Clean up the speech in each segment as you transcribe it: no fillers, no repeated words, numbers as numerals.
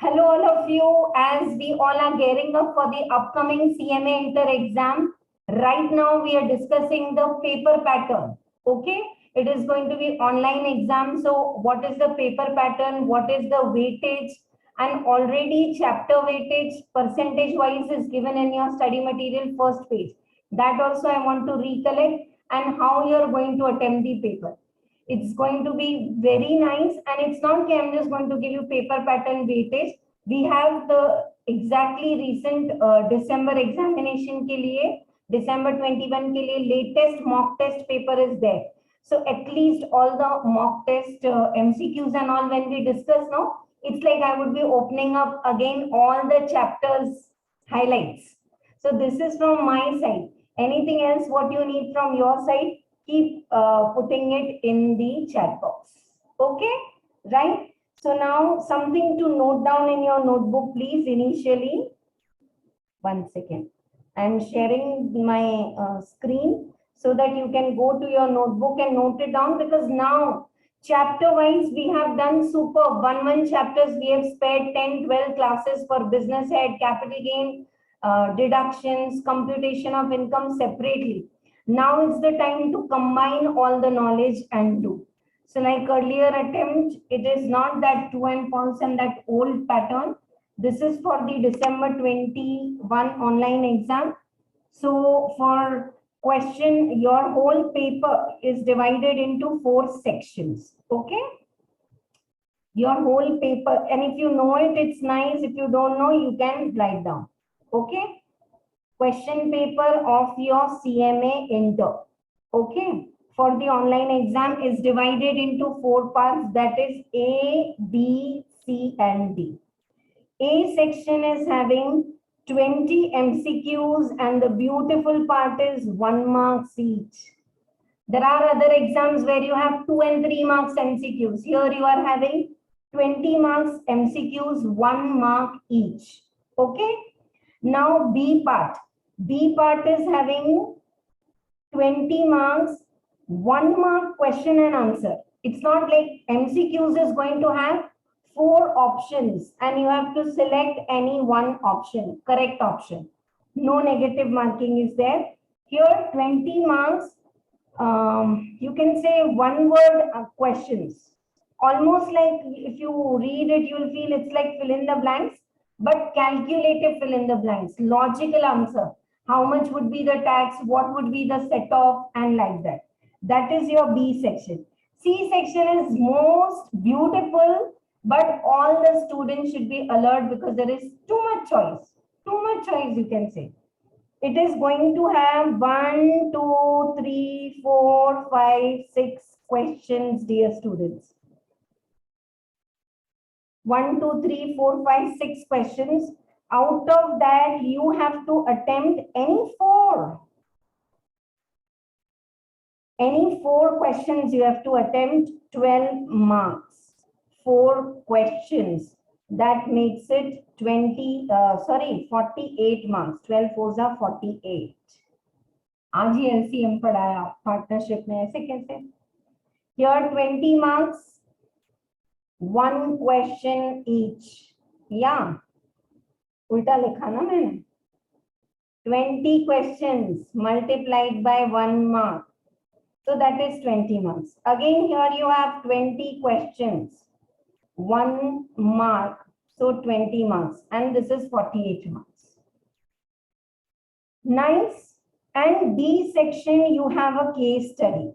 Hello, all of you. As we all are gearing up for the upcoming CMA Inter exam, right now we are discussing the paper pattern. Okay, it is going to be online exam. So, what is the paper pattern? What is the weightage? And already chapter weightage percentage wise is given in your study material first page. That also I want to recollect and how you are going to attempt the paper. It's going to be very nice, and it's not that I'm just going to give you paper pattern weightage. We have the exactly recent December examination के लिए December 21 के लिए latest mock test paper is there. So at least all the mock test MCQs and all when we discuss now, it's like I would be opening up again all the chapters highlights. So this is from my side. Anything else what you need from your side? Keep putting it in the chat box. Okay, right? So now something to note down in your notebook, please. Initially, 1 second. I'm sharing my screen so that you can go to your notebook and note it down, because now chapter wise we have done super. One chapters we have spared 10, 12 classes for business head, capital gain, deductions, computation of income separately. Now it's the time to combine all the knowledge and do. So like earlier attempt, it is not that true and false and that old pattern. This is for the December 21 online exam. So for question, your whole paper is divided into 4 sections. Okay. Your whole paper. And if you know it, it's nice. If you don't know, you can write down. Okay. Question paper of your CMA Inter. Okay, for the online exam is divided into 4 parts, that is A, B, C and D. A section is having 20 MCQs and the beautiful part is 1 mark each. There are other exams where you have 2 and 3 marks MCQs. Here you are having 20 marks MCQs, 1 mark each. Okay. Now B part. B part is having 20 marks, 1 mark question and answer. It's not like MCQs is going to have 4 options and you have to select any one option, correct option. No negative marking is there. Here 20 marks, you can say 1 word questions. Almost like if you read it, you'll feel it's like fill in the blanks, but calculative fill in the blanks, logical answer. How much would be the tax? What would be the set off? And like that. That is your B section. C section is most beautiful, but all the students should be alert because there is too much choice. Too much choice, you can say. It is going to have 1, 2, 3, 4, 5, 6 questions, dear students. 1, 2, 3, 4, 5, 6 questions. Out of that, you have to attempt any 4. Any 4 questions you have to attempt, 12 marks. 4 questions. That makes it 48 marks. 12 fours are 48. आज ही LCM पढ़ाया partnership में, ऐसे कैसे? Here 20 marks, 1 question each. Yeah. उल्टा लिखा ना मैंने. 20 questions multiplied by 1 mark. So that is 20 marks. Again, here you have 20 questions, 1 mark. So 20 marks. And this is 48 marks. Nice. And B section, you have a case study.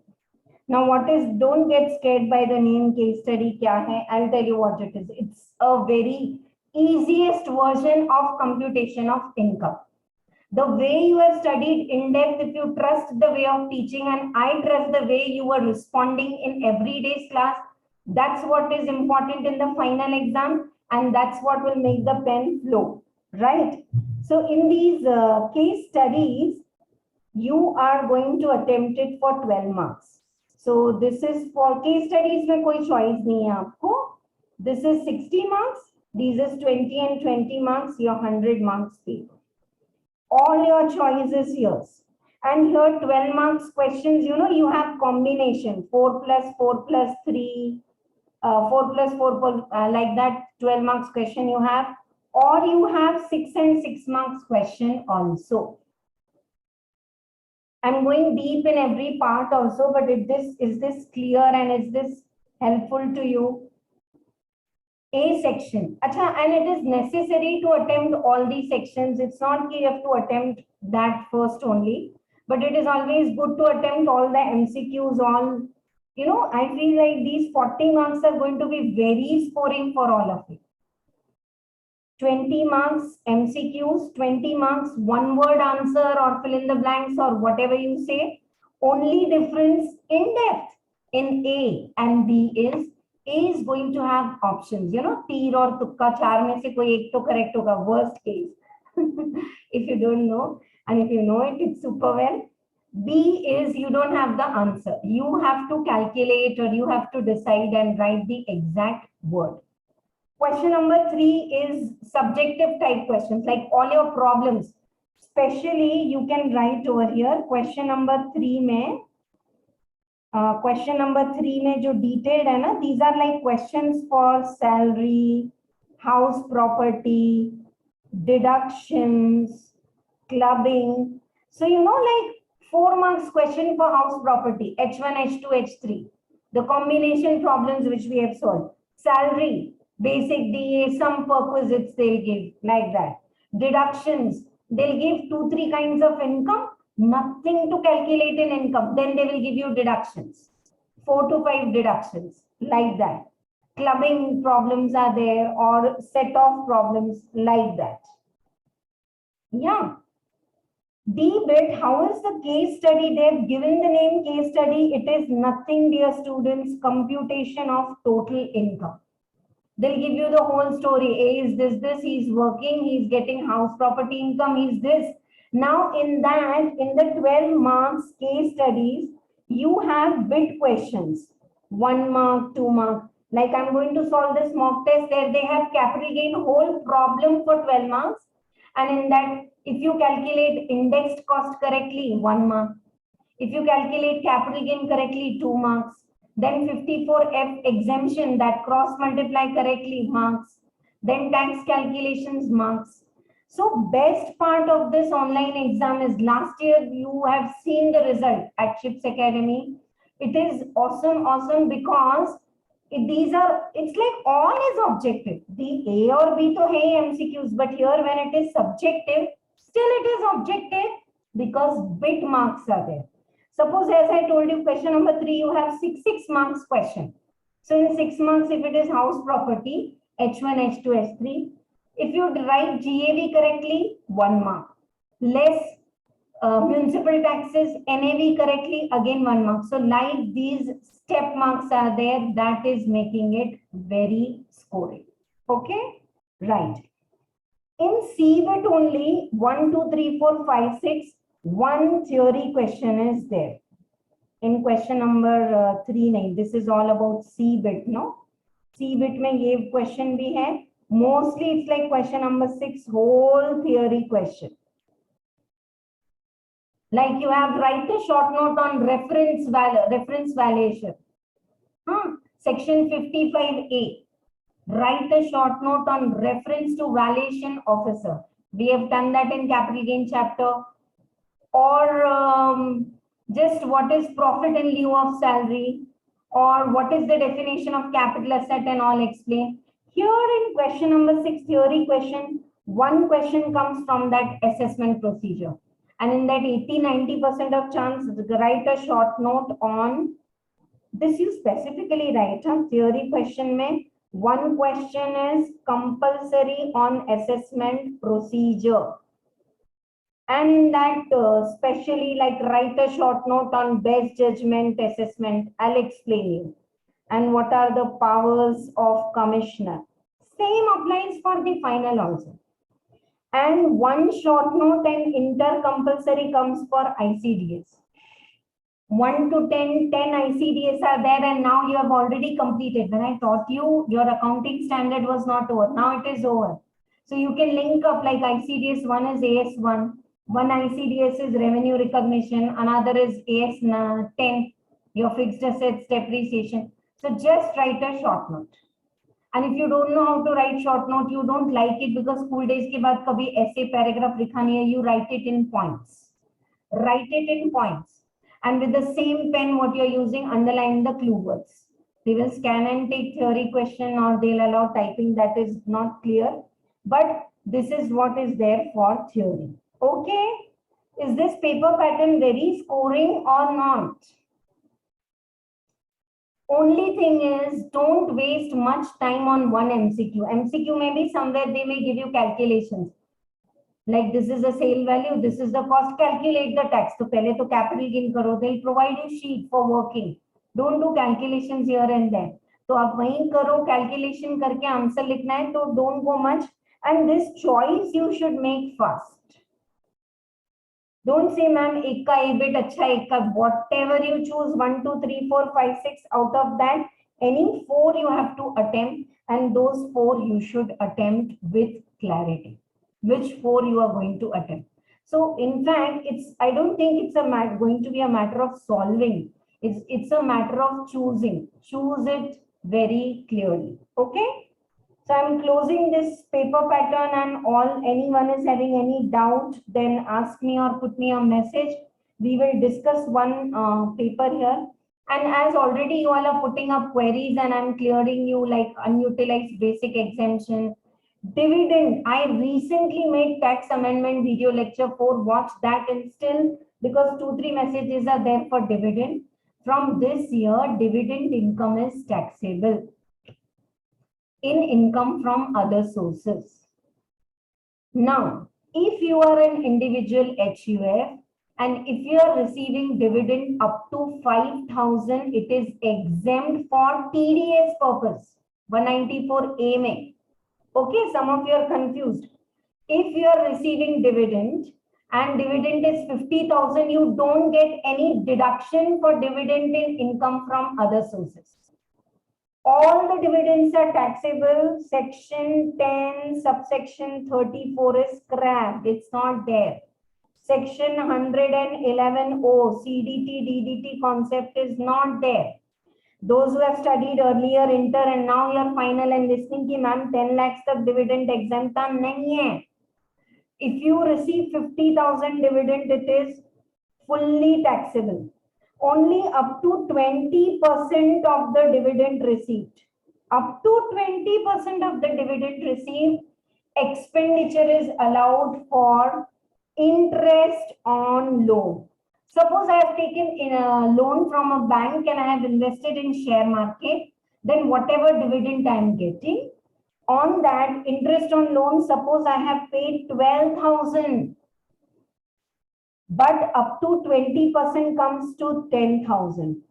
Now, what is, don't get scared by the name case study. Kya hai? I'll tell you what it is. It's a very easiest version of computation of income. The way you have studied in depth, if you trust the way of teaching and I trust the way you are responding in everyday's class, that's what is important in the final exam and that's what will make the pen flow, right? So in these case studies, you are going to attempt it for 12 marks. So this is for case studies में कोई choice नहीं है आपको. This is 60 marks. These is 20 and 20 marks. Your 100 marks paper. All your choices here. And here 12 marks questions, you know, you have combination 4 plus 4 plus 3, 4 plus 4 like that 12 marks question you have, or you have 6 and 6 marks question also. I'm going deep in every part also, but is this clear and is this helpful to you? A section. Achha, and it is necessary to attempt all these sections. It's not you have to attempt that first only, but it is always good to attempt all the MCQs on. You know, I feel like these 40 marks are going to be very scoring for all of you. 20 marks MCQs, 20 marks one word answer or fill in the blanks or whatever you say. Only difference in depth in A and B is A is going to have options, you know, तीर और तुक्का चार में से कोई एक तो correct होगा, worst case. If you don't know, and if you know it, it's super well. B is you don't have the answer. You have to calculate or you have to decide and write the exact word. Question number 3 is subjective type questions, like all your problems. Especially you can write over here. Question number 3 में जो detailed है ना, these are like questions for salary, house property, deductions, clubbing. So you know, like 4 marks question for house property, H1, H2, H3, the combination problems which we have solved. Salary, basic DA, some perquisites they'll give like that. Deductions, they'll give 2-3 kinds of income, nothing to calculate in income, then they will give you deductions, 4 to 5 deductions like that. Clubbing problems are there or set off problems like that. Yeah. D bit, how is the case study? They've given the name case study. It is nothing, dear students, computation of total income. They'll give you the whole story. A is this, he's working, he's getting house property income, he's this. Now in that, in the 12 marks case studies, you have bit questions, 1 mark, 2 mark. Like I'm going to solve this mock test there. They have capital gain whole problem for 12 marks. And in that, if you calculate indexed cost correctly, 1 mark. If you calculate capital gain correctly, 2 marks. Then 54F exemption, that cross multiply correctly, marks. Then tax calculations, marks. So best part of this online exam is last year you have seen the result at Chips Academy. It is awesome because it's like all is objective. The A or B to hai MCQs, but here when it is subjective, still it is objective because bit marks are there. Suppose as I told you, question number 3, you have 6 marks question. So in 6 marks, if it is house property, H1, H2, H3, if you write GAV correctly, 1 mark. Less municipal taxes, NAV correctly, again 1 mark. So like these step marks are there, that is making it very scoring. Okay, right. In CBIT only 1, 2, 3, 4, 5, 6, one theory question is there. In question number 3, nahin, this is all about CBIT, no? CBIT mein ye question bhi hai. Mostly it's like question number 6, whole theory question. Like you have write a short note on reference valuation. Section 55A. Write a short note on reference to valuation officer. We have done that in capital gain chapter. Or just what is profit in lieu of salary, or what is the definition of capital asset and all explain. Here in question number 6 theory question, one question comes from that assessment procedure. And in that 80-90% of chance, write a short note on this. You specifically write theory question mein. One question is compulsory on assessment procedure. And in that, especially like write a short note on best judgment assessment. I'll explain you. And what are the powers of commissioner. Same applies for the final also. And one short note and inter-compulsory comes for ICDS. 1 to 10 ICDS are there, and now you have already completed. When I taught you, your accounting standard was not over. Now it is over. So you can link up like ICDS 1 is AS1. One ICDS is revenue recognition, another is AS10, your fixed assets depreciation. So just write a short note. And if you don't know how to write short note, you don't like it because school days के बाद कभी ऐसे paragraph लिखा नहीं है, you write it in points. Write it in points. And with the same pen, what you're using, underline the clue words. They will scan and take theory question or they'll allow typing. That is not clear. But this is what is there for theory. Okay. Is this paper pattern very scoring or not? Only thing is, don't waste much time on one MCQ. MCQ maybe somewhere they may give you calculations. Like this is the sale value, this is the cost, calculate the tax. So pehle to capital gain karo, they'll provide you sheet for working. Don't do calculations here and there. So aap wahin karo, calculation karke answer likhna hai, so don't go much. And this choice you should make fast. Don't say, ma'am, ekka a bit acha, ekka, whatever you choose, 1, 2, 3, 4, 5, 6, out of that, any 4 you have to attempt, and those 4 you should attempt with clarity. Which 4 you are going to attempt. So in fact, I don't think it's going to be a matter of solving. It's a matter of choosing. Choose it very clearly. Okay. So I'm closing this paper pattern, and all anyone is having any doubt, then ask me or put me a message. We will discuss one paper here. And as already you all are putting up queries and I'm clearing you like unutilized basic exemption, dividend. I recently made tax amendment video lecture 4. Watch that, and still because 2-3 messages are there for dividend. From this year, dividend income is taxable in income from other sources. Now, if you are an individual HUF and if you are receiving dividend up to 5,000, it is exempt for TDS purpose. 194A mein. Okay, some of you are confused. If you are receiving dividend and dividend is 50,000, you don't get any deduction for dividend in income from other sources. All the dividends are taxable. Section 10, subsection 34 is scrapped. It's not there. Section 111O, CDT, DDT concept is not there. Those who have studied earlier inter and now your final and listening ki ma'am 10 lakhs tak dividend exempt nahi hai. If you receive 50,000 dividend, it is fully taxable. Only up to 20% of the dividend received. Up to 20% of the dividend received, expenditure is allowed for interest on loan. Suppose I have taken in a loan from a bank and I have invested in share market, then whatever dividend I am getting, on that interest on loan, suppose I have paid 12,000, but up to 20% comes to 10,000.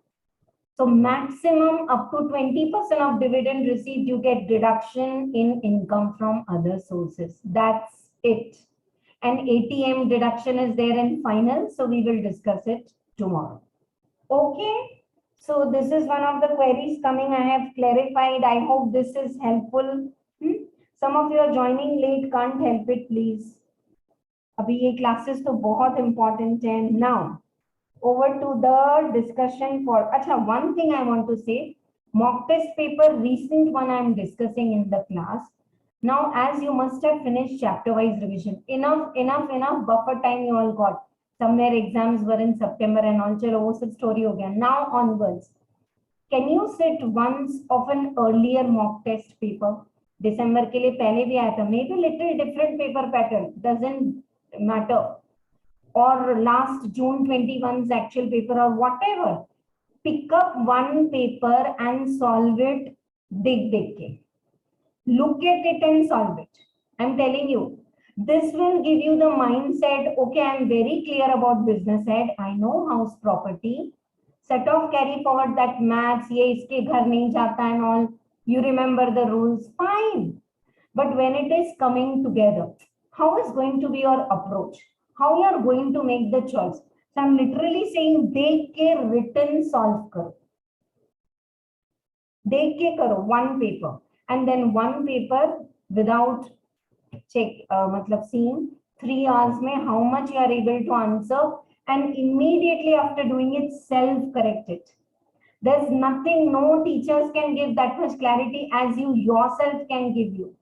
So maximum up to 20% of dividend received, you get deduction in income from other sources. That's it. And ATM deduction is there in final, so we will discuss it tomorrow. Okay, so this is one of the queries coming. I have clarified. I hope this is helpful. Some of you are joining late, can't help it, please. Abhi ye classes to bahut important hai. Now, over to the discussion for. Acha, one thing I want to say, mock test paper, recent one I am discussing in the class. Now, as you must have finished chapter-wise revision, enough buffer time you all got. Somewhere exams were in September and all, chalo, wo sab story ho gaya. Now onwards, can you sit once of an earlier mock test paper? December ke liye pehle bhi aaya tha. Maybe little different paper pattern, doesn't matter. Or last June 21's actual paper or whatever. Pick up one paper and solve it dig. Look at it and solve it. I'm telling you, this will give you the mindset, okay, I'm very clear about business head. I know house property. Set off, carry forward that maths, ye iske ghar nahi jata and all. You remember the rules, fine. But when it is coming together, how is going to be your approach? How you are going to make the choice? So I'm literally saying, dekh ke written solve karo. Dekh ke karo, one paper. And then one paper without seeing 3 hours mein how much you are able to answer, and immediately after doing it, self-correct it. There's nothing, no teachers can give that much clarity as you yourself can give you.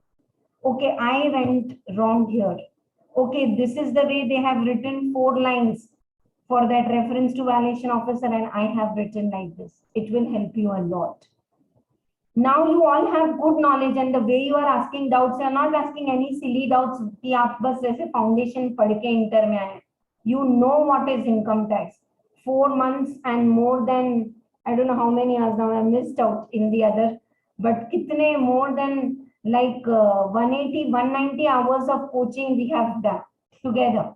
Okay, I went wrong here. Okay, this is the way they have written 4 lines for that reference to violation officer, and I have written like this. It will help you a lot. Now you all have good knowledge, and the way you are asking doubts, you are not asking any silly doubts कि आप बस ऐसे foundation पढ़ के inter में आए. You know what is income tax. 4 months and more than, I don't know how many hours now, I missed out in the other, but कितने more than like 180, 190 hours of coaching we have done together.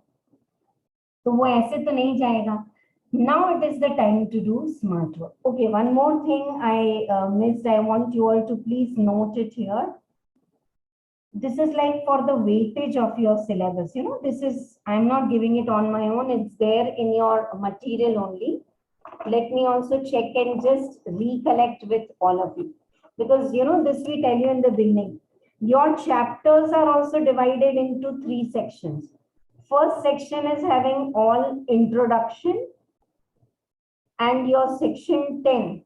तो वो ऐसे तो नहीं जाएगा. Now it is the time to do smart work. Okay, one more thing I missed. I want you all to please note it here. This is like for the weightage of your syllabus. You know, this is, I'm not giving it on my own. It's there in your material only. Let me also check and just recollect with all of you. Because, you know, this we tell you in the beginning. Your chapters are also divided into 3 sections. First section is having all introduction, and your section 10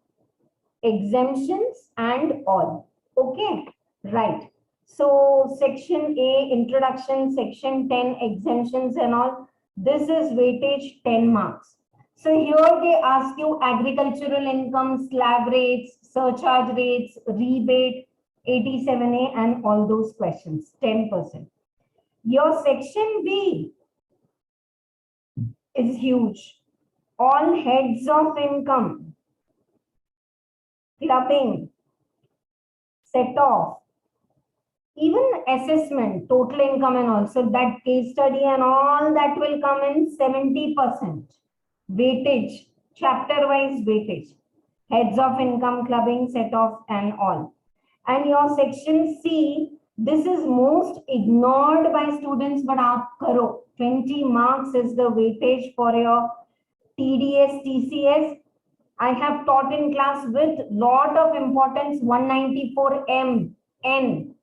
exemptions and all. Okay, right. So section A introduction, section 10 exemptions and all. This is weightage 10 marks. So here they ask you agricultural income, slab rates, surcharge rates, rebate, 87A and all those questions, 10%. Your section B is huge. All heads of income, clubbing, set off, even assessment, total income and also that case study and all that will come in 70%. Weightage, chapter wise weightage, heads of income, clubbing, set off and all. And your section C, this is most ignored by students, but aap karo. 20 marks is the weightage for your TDS, TCS. I have taught in class with lot of importance 194M, N.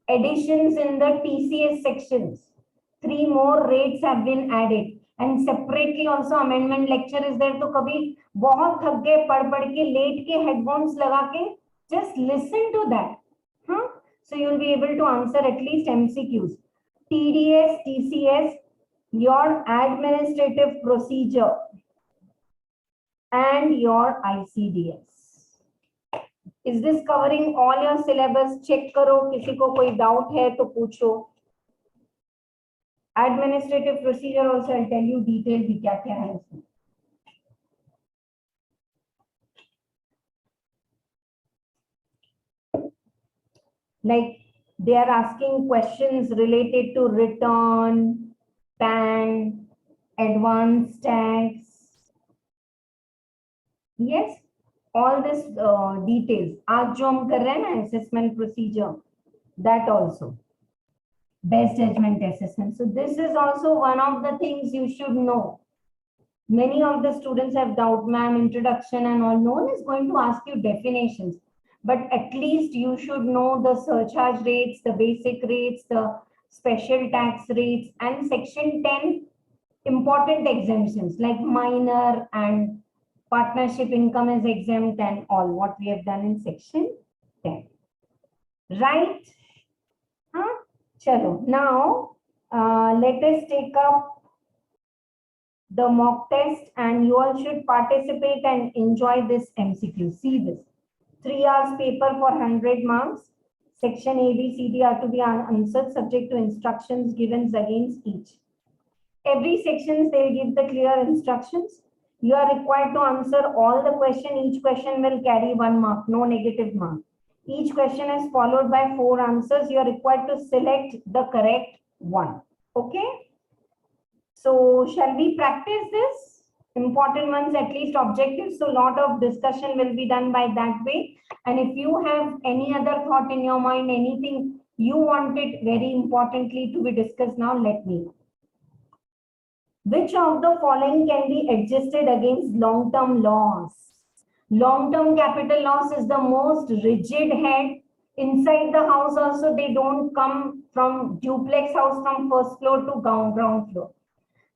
Additions in the TCS sections. 3 more rates have been added. And separately also amendment lecture is there. तो कभी बहुत थक गए पढ़ के late के headphones लगा के just listen to that. Huh? So you will be able to answer at least MCQs. TDS, TCS, your administrative procedure, and your ICDS. Is this covering all your syllabus? Check करो, किसी को कोई doubt है तो पूछो. Administrative procedure also I'll tell you detail भी क्या क्या है उसमें. Like they are asking questions related to return, PAN, advance tax. Yes, all this details. आज जो हम कर रहे हैं ना assessment procedure, that also. Best judgment assessment. So this is also one of the things you should know. Many of the students have doubt, ma'am, introduction and all. No one is going to ask you definitions, but at least you should know the surcharge rates, the basic rates, the special tax rates, and section 10 important exemptions like minor and partnership income is exempt and all what we have done in section 10. Right? Huh? Chalo. Now, let us take up the mock test and you all should participate and enjoy this MCQ. See this. 3 hours paper for 100 marks. Section A, B, C, D are to be answered subject to instructions given against each. Every section they give the clear instructions. You are required to answer all the question. Each question will carry 1 mark, no negative mark. Each question is followed by 4 answers. You are required to select the correct one. Okay. So shall we practice this? Important ones, at least objectives. So a lot of discussion will be done by that way. And if you have any other thought in your mind, anything you want it very importantly to be discussed now, let me know. Which of the following can be adjusted against long-term loss? Long-term capital loss is the most rigid head. Inside the house also, they don't come from duplex house from first floor to ground floor.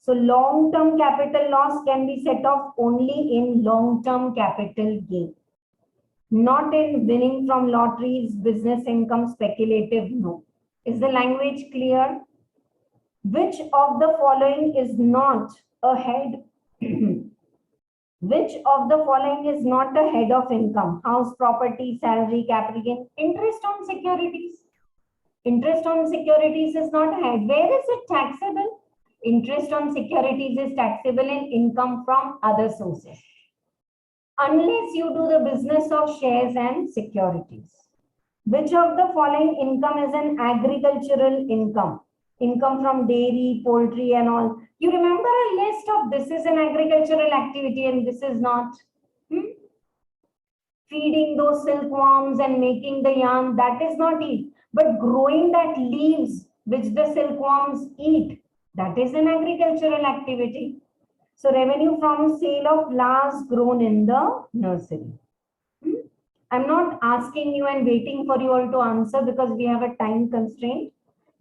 So long-term capital loss can be set off only in long-term capital gain. Not in winning from lotteries, business income, speculative, no. Is the language clear? Which of the following is not a head? Which of the following is not a head of income? House, property, salary, capital gain, interest on securities. Interest on securities is not a head. Where is it taxable? Interest on securities is taxable in income from other sources, unless you do the business of shares and securities. Which of the following income is an agricultural income? Income from dairy, poultry and all. You remember a list of this is an agricultural activity and this is not. Feeding those silkworms and making the yarn, that is not it. But growing that leaves which the silkworms eat, that is an agricultural activity. So revenue from sale of flowers grown in the nursery. I'm not asking you and waiting for you all to answer because we have a time constraint.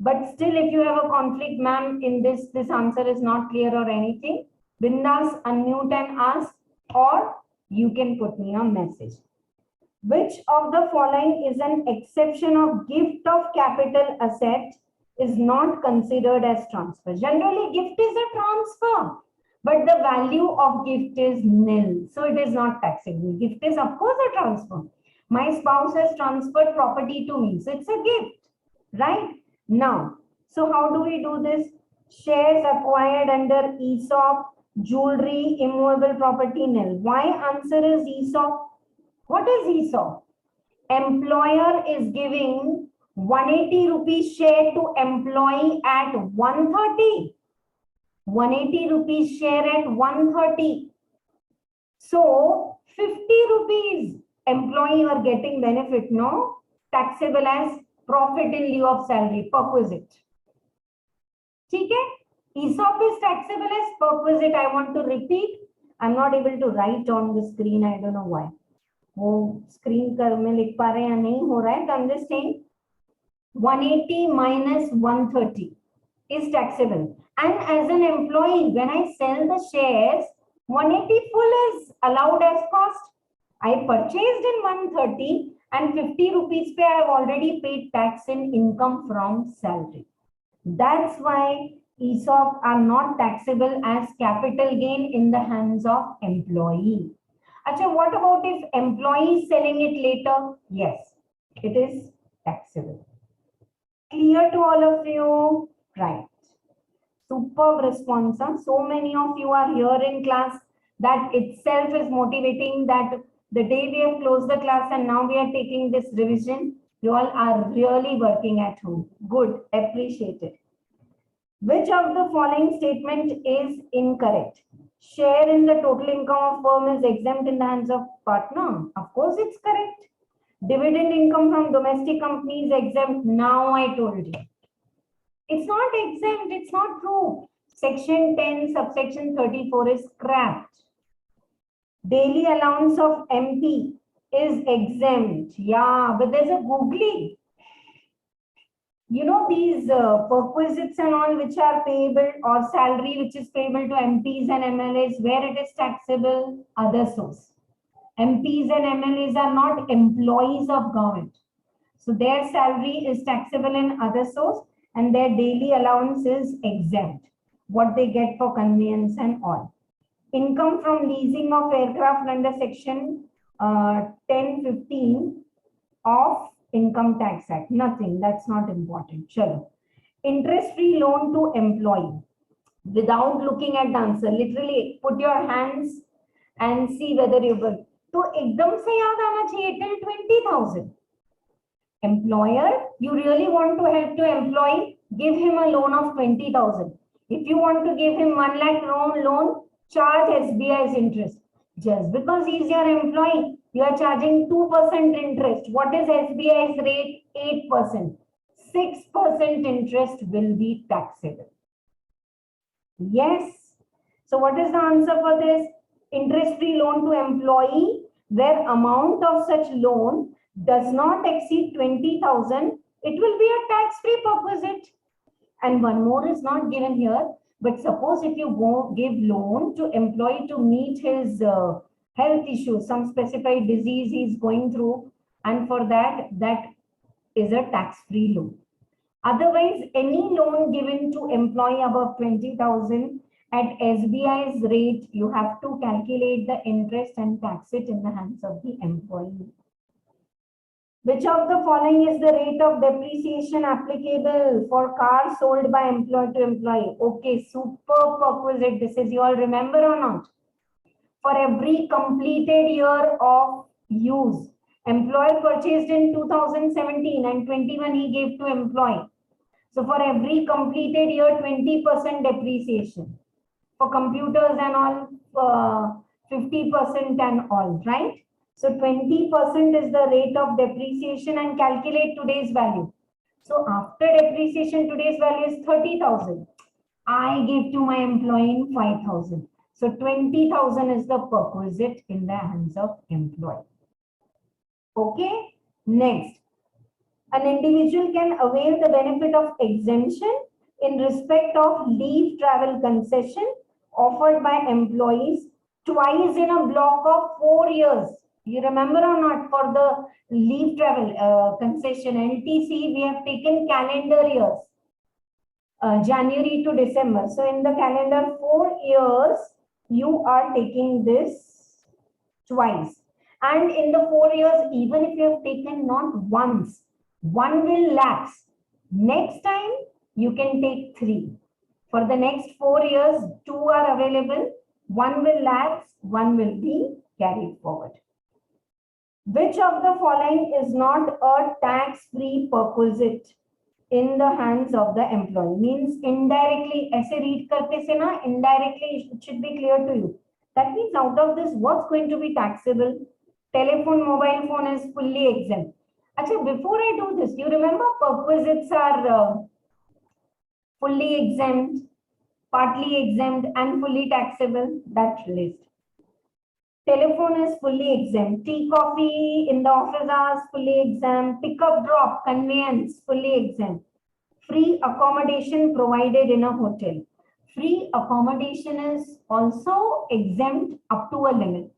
But still, if you have a conflict, ma'am, in this answer is not clear or anything, bindas, unmute and ask, or you can put me a message. Which of the following is an exception of gift of capital asset is not considered as transfer? Generally, gift is a transfer, but the value of gift is nil. So it is not taxable. Gift is, of course, a transfer. My spouse has transferred property to me. So it's a gift, right? Now, so how do we do this? Shares acquired under ESOP, jewelry, immovable property, nil. Why answer is ESOP? What is ESOP? Employer is giving 180 rupees share to employee at 130. 180 rupees share at 130. So 50 rupees employee are getting benefit, no? Taxable as profit in lieu of salary, perquisite. Okay? ESOP is taxable as perquisite. I want to repeat. I'm not able to write on the screen. I don't know why. वो screen कर में लिख पा रहे हैं या नहीं हो रहा है, तो I'm just saying 180 minus 130 is taxable. And as an employee, when I sell the shares, 180 full is allowed as cost. I purchased in 130 and 50 rupees pay I have already paid tax in income from salary. That's why ESOP are not taxable as capital gain in the hands of employee. Achha, what about if employee is selling it later? Yes, it is taxable. Clear to all of you? Right. Superb response. Huh? So many of you are here in class. That itself is motivating that the day we have closed the class and now we are taking this revision. You all are really working at home. Good. Appreciate it. Which of the following statement is incorrect? Share in the total income of firm is exempt in the hands of partner. Of course, it's correct. Dividend income from domestic companies exempt. Now I told you. It's not exempt. It's not true. Section 10, subsection 34 is scrapped. Daily allowance of MP is exempt. Yeah, but there's a googly. You know these perquisites and all which are payable, or salary which is payable to MPs and MLAs, where it is taxable? Other source. MPs and MLAs are not employees of government. So their salary is taxable in other source and their daily allowance is exempt. What they get for conveyance and all. Income from leasing of aircraft under section 1015 of Income Tax Act. Nothing. That's not important. Chalo. Interest-free loan to employee. Without looking at the answer, literally put your hands and see whether you will. तो एकदम से याद आना चाहिए till 20,000. Employer, you really want to help to employee, give him a loan of 20,000. If you want to give him 1 lakh loan, charge SBI's interest. Just because he is your employee, you are charging 2% interest. What is SBI's rate? 8%. 6% interest will be taxable. Yes. So what is the answer for this? Interest-free loan to employee, where amount of such loan does not exceed 20,000, it will be a tax-free perquisite. And one more is not given here. But suppose if you go give loan to employee to meet his health issue, some specified disease he is going through, and for that, that is a tax-free loan. Otherwise, any loan given to employee above 20,000 at SBI's rate, you have to calculate the interest and tax it in the hands of the employee. Which of the following is the rate of depreciation applicable for cars sold by employee to employee? Okay, super perquisite. This is, you all remember or not? For every completed year of use, employer purchased in 2017 and 21 he gave to employee. So for every completed year, 20% depreciation. For computers and all, 50% and all, right? So 20% is the rate of depreciation and calculate today's value. So after depreciation, today's value is 30,000. I gave to my employee 5,000. So 20,000 is the perquisite in the hands of employee. Okay, next. An individual can avail the benefit of exemption in respect of leave travel concession offered by employees twice in a block of 4 years. You remember or not, for the leave travel concession, LTC, we have taken calendar years, January to December. So in the calendar 4 years, you are taking this twice. And in the 4 years, even if you have taken not once, one will lapse. Next time, you can take 3. For the next 4 years, 2 are available. One will lapse, one will be carried forward. Which of the following is not a tax-free perquisite in the hands of the employee? Means indirectly, aise read karte se na, indirectly it should be clear to you. That means out of this, what's going to be taxable? Telephone, mobile phone is fully exempt. Actually, before I do this, you remember perquisites are fully exempt, partly exempt, and fully taxable. That list. Telephone is fully exempt. Tea, coffee in the office hours, fully exempt. Pick-up, drop, conveyance, fully exempt. Free accommodation provided in a hotel. Free accommodation is also exempt up to a limit.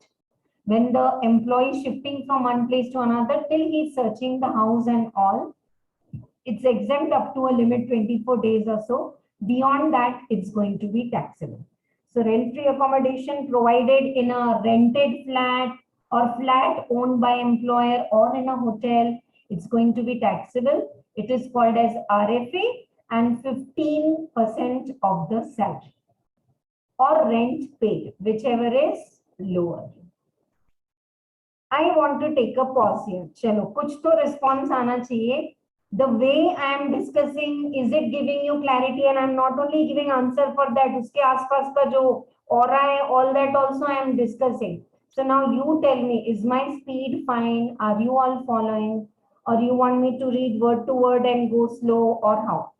When the employee is shifting from one place to another till he's searching the house and all, it's exempt up to a limit 24 days or so. Beyond that, it's going to be taxable. So rent-free accommodation provided in a rented flat or flat owned by employer or in a hotel, it's going to be taxable. It is called as RFA and 15% of the salary or rent paid, whichever is lower. I want to take a pause here. Chalo, kuch to response aana chahiye. The way I am discussing, is it giving you clarity? And I'm not only giving answer for that, uske aaspas ka jo aura hai, all that also I am discussing. So now you tell me, is my speed fine? Are you all following? Or you want me to read word to word and go slow, or how?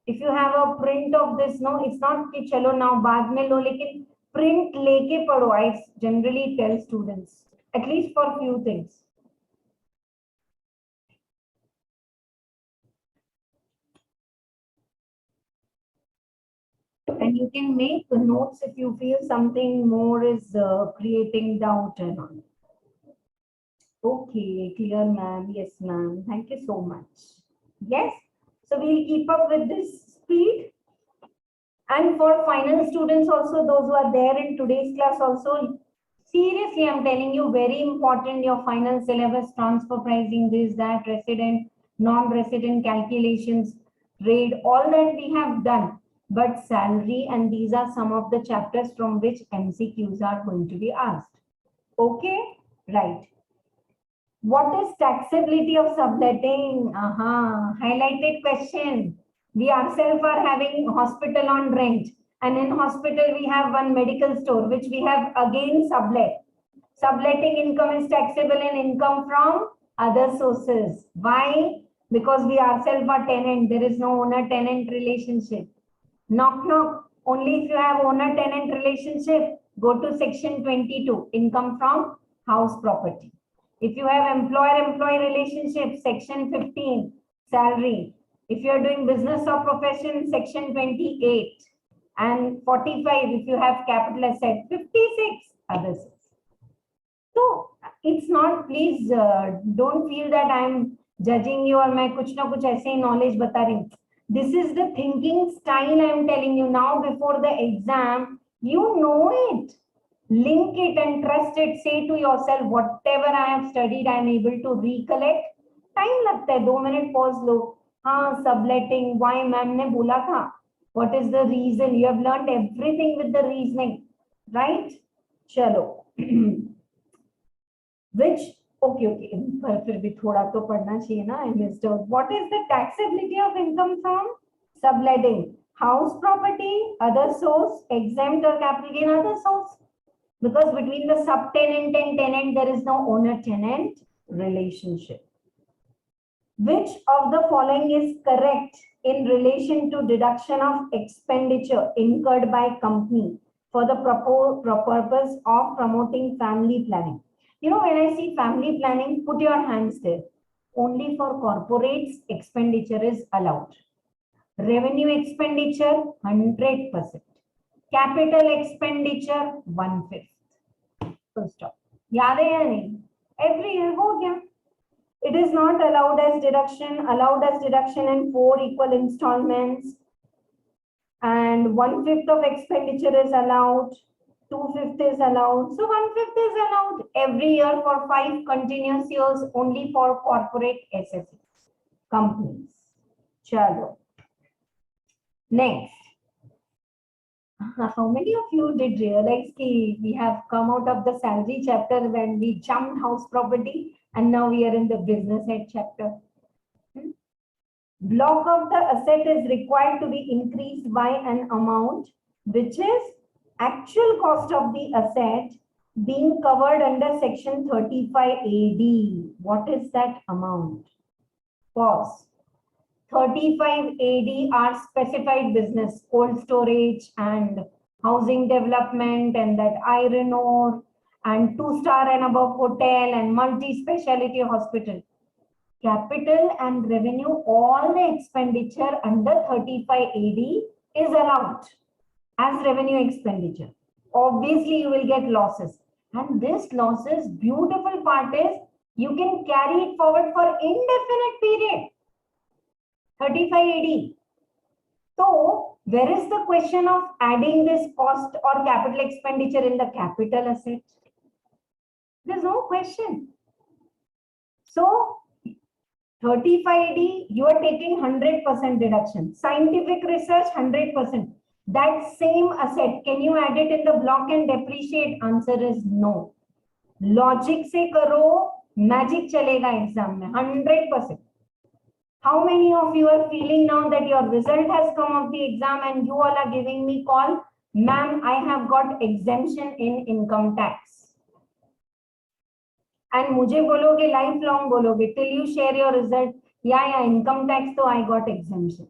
If you have a print of this, no, it's not ki chalo now baad mein lo, lekin print leke padho. I generally tell students, at least for few things. And you can make notes if you feel something more is creating doubt and all. Okay, clear, ma'am. Yes, ma'am. Thank you so much. Yes, so we'll keep up with this speed. And for final students also, those who are there in today's class also, seriously, I'm telling you, very important, your final syllabus, transfer pricing, this, that, resident, non-resident calculations, rate, all that we have done. But salary, and these are some of the chapters from which MCQs are going to be asked. Okay, right. What is taxability of subletting? Highlighted question. We ourselves are having hospital on rent, and in hospital we have one medical store which we have again sublet. Subletting income is taxable in income from other sources. Why? Because we ourselves are tenant. There is no owner-tenant relationship. Knock, knock. Only if you have owner-tenant relationship, go to section 22, income from house property. If you have employer-employee relationship, section 15, salary. If you are doing business or profession, section 28. And 45, if you have capital asset, 56, others. it's not, please don't feel that I'm judging you और मैं कुछ ना कुछ ऐसे ही knowledge बता रही हूँ. This is the thinking style I'm telling you now before the exam. You know it. Link it and trust it. Say to yourself, whatever I have studied, I am able to recollect. Time लगता है, 2 minute pause लो. हाँ, subletting, why ma'am ने बोला था. What is the reason? You have learned everything with the reasoning, right? चलो. Which, okay, पर फिर भी थोड़ा तो पढ़ना चाहिए ना. I missed out. What is the taxability of income from subletting? House property, other source, exempt or capital gain, other source. Because between the subtenant and tenant, there is no owner-tenant relationship. Which of the following is correct in relation to deduction of expenditure incurred by company for the purpose of promoting family planning? You know, when I see family planning, put your hands there. Only for corporates, expenditure is allowed. Revenue expenditure, 100%. Capital expenditure, 1/5. Full stop. याद है या नहीं? Every year हो गया. It is not allowed as deduction. Allowed as deduction in 4 equal installments. And 1/5 of expenditure is allowed. 2/5 is allowed. So 1/5 is allowed every year for 5 continuous years only for corporate SSE companies. Chalo. Next. How many of you did realize that we have come out of the salary chapter when we jumped house property and now we are in the business head chapter? Block of the asset is required to be increased by an amount which is actual cost of the asset being covered under section 35 AD. What is that amount? Pause. 35 AD are specified business, cold storage and housing development and that iron ore and 2-star and above hotel and multi-speciality hospital. Capital and revenue, all the expenditure under 35 AD is allowed as revenue expenditure. Obviously, you will get losses. And this losses, beautiful part is you can carry it forward for indefinite period. 35 AD. So, where is the question of adding this cost or capital expenditure in the capital asset? There's no question. So, 35 AD, you are taking 100% deduction. Scientific research, 100%. That same asset, can you add it in the block and depreciate? Answer is no. Logic se karo, magic chalega exam mein, 100%. How many of you are feeling now that your result has come of the exam and you all are giving me call, ma'am, I have got exemption in income tax. And मुझे बोलोगे lifelong बोलोगे till you share your result, yeah, income tax so I got exemption.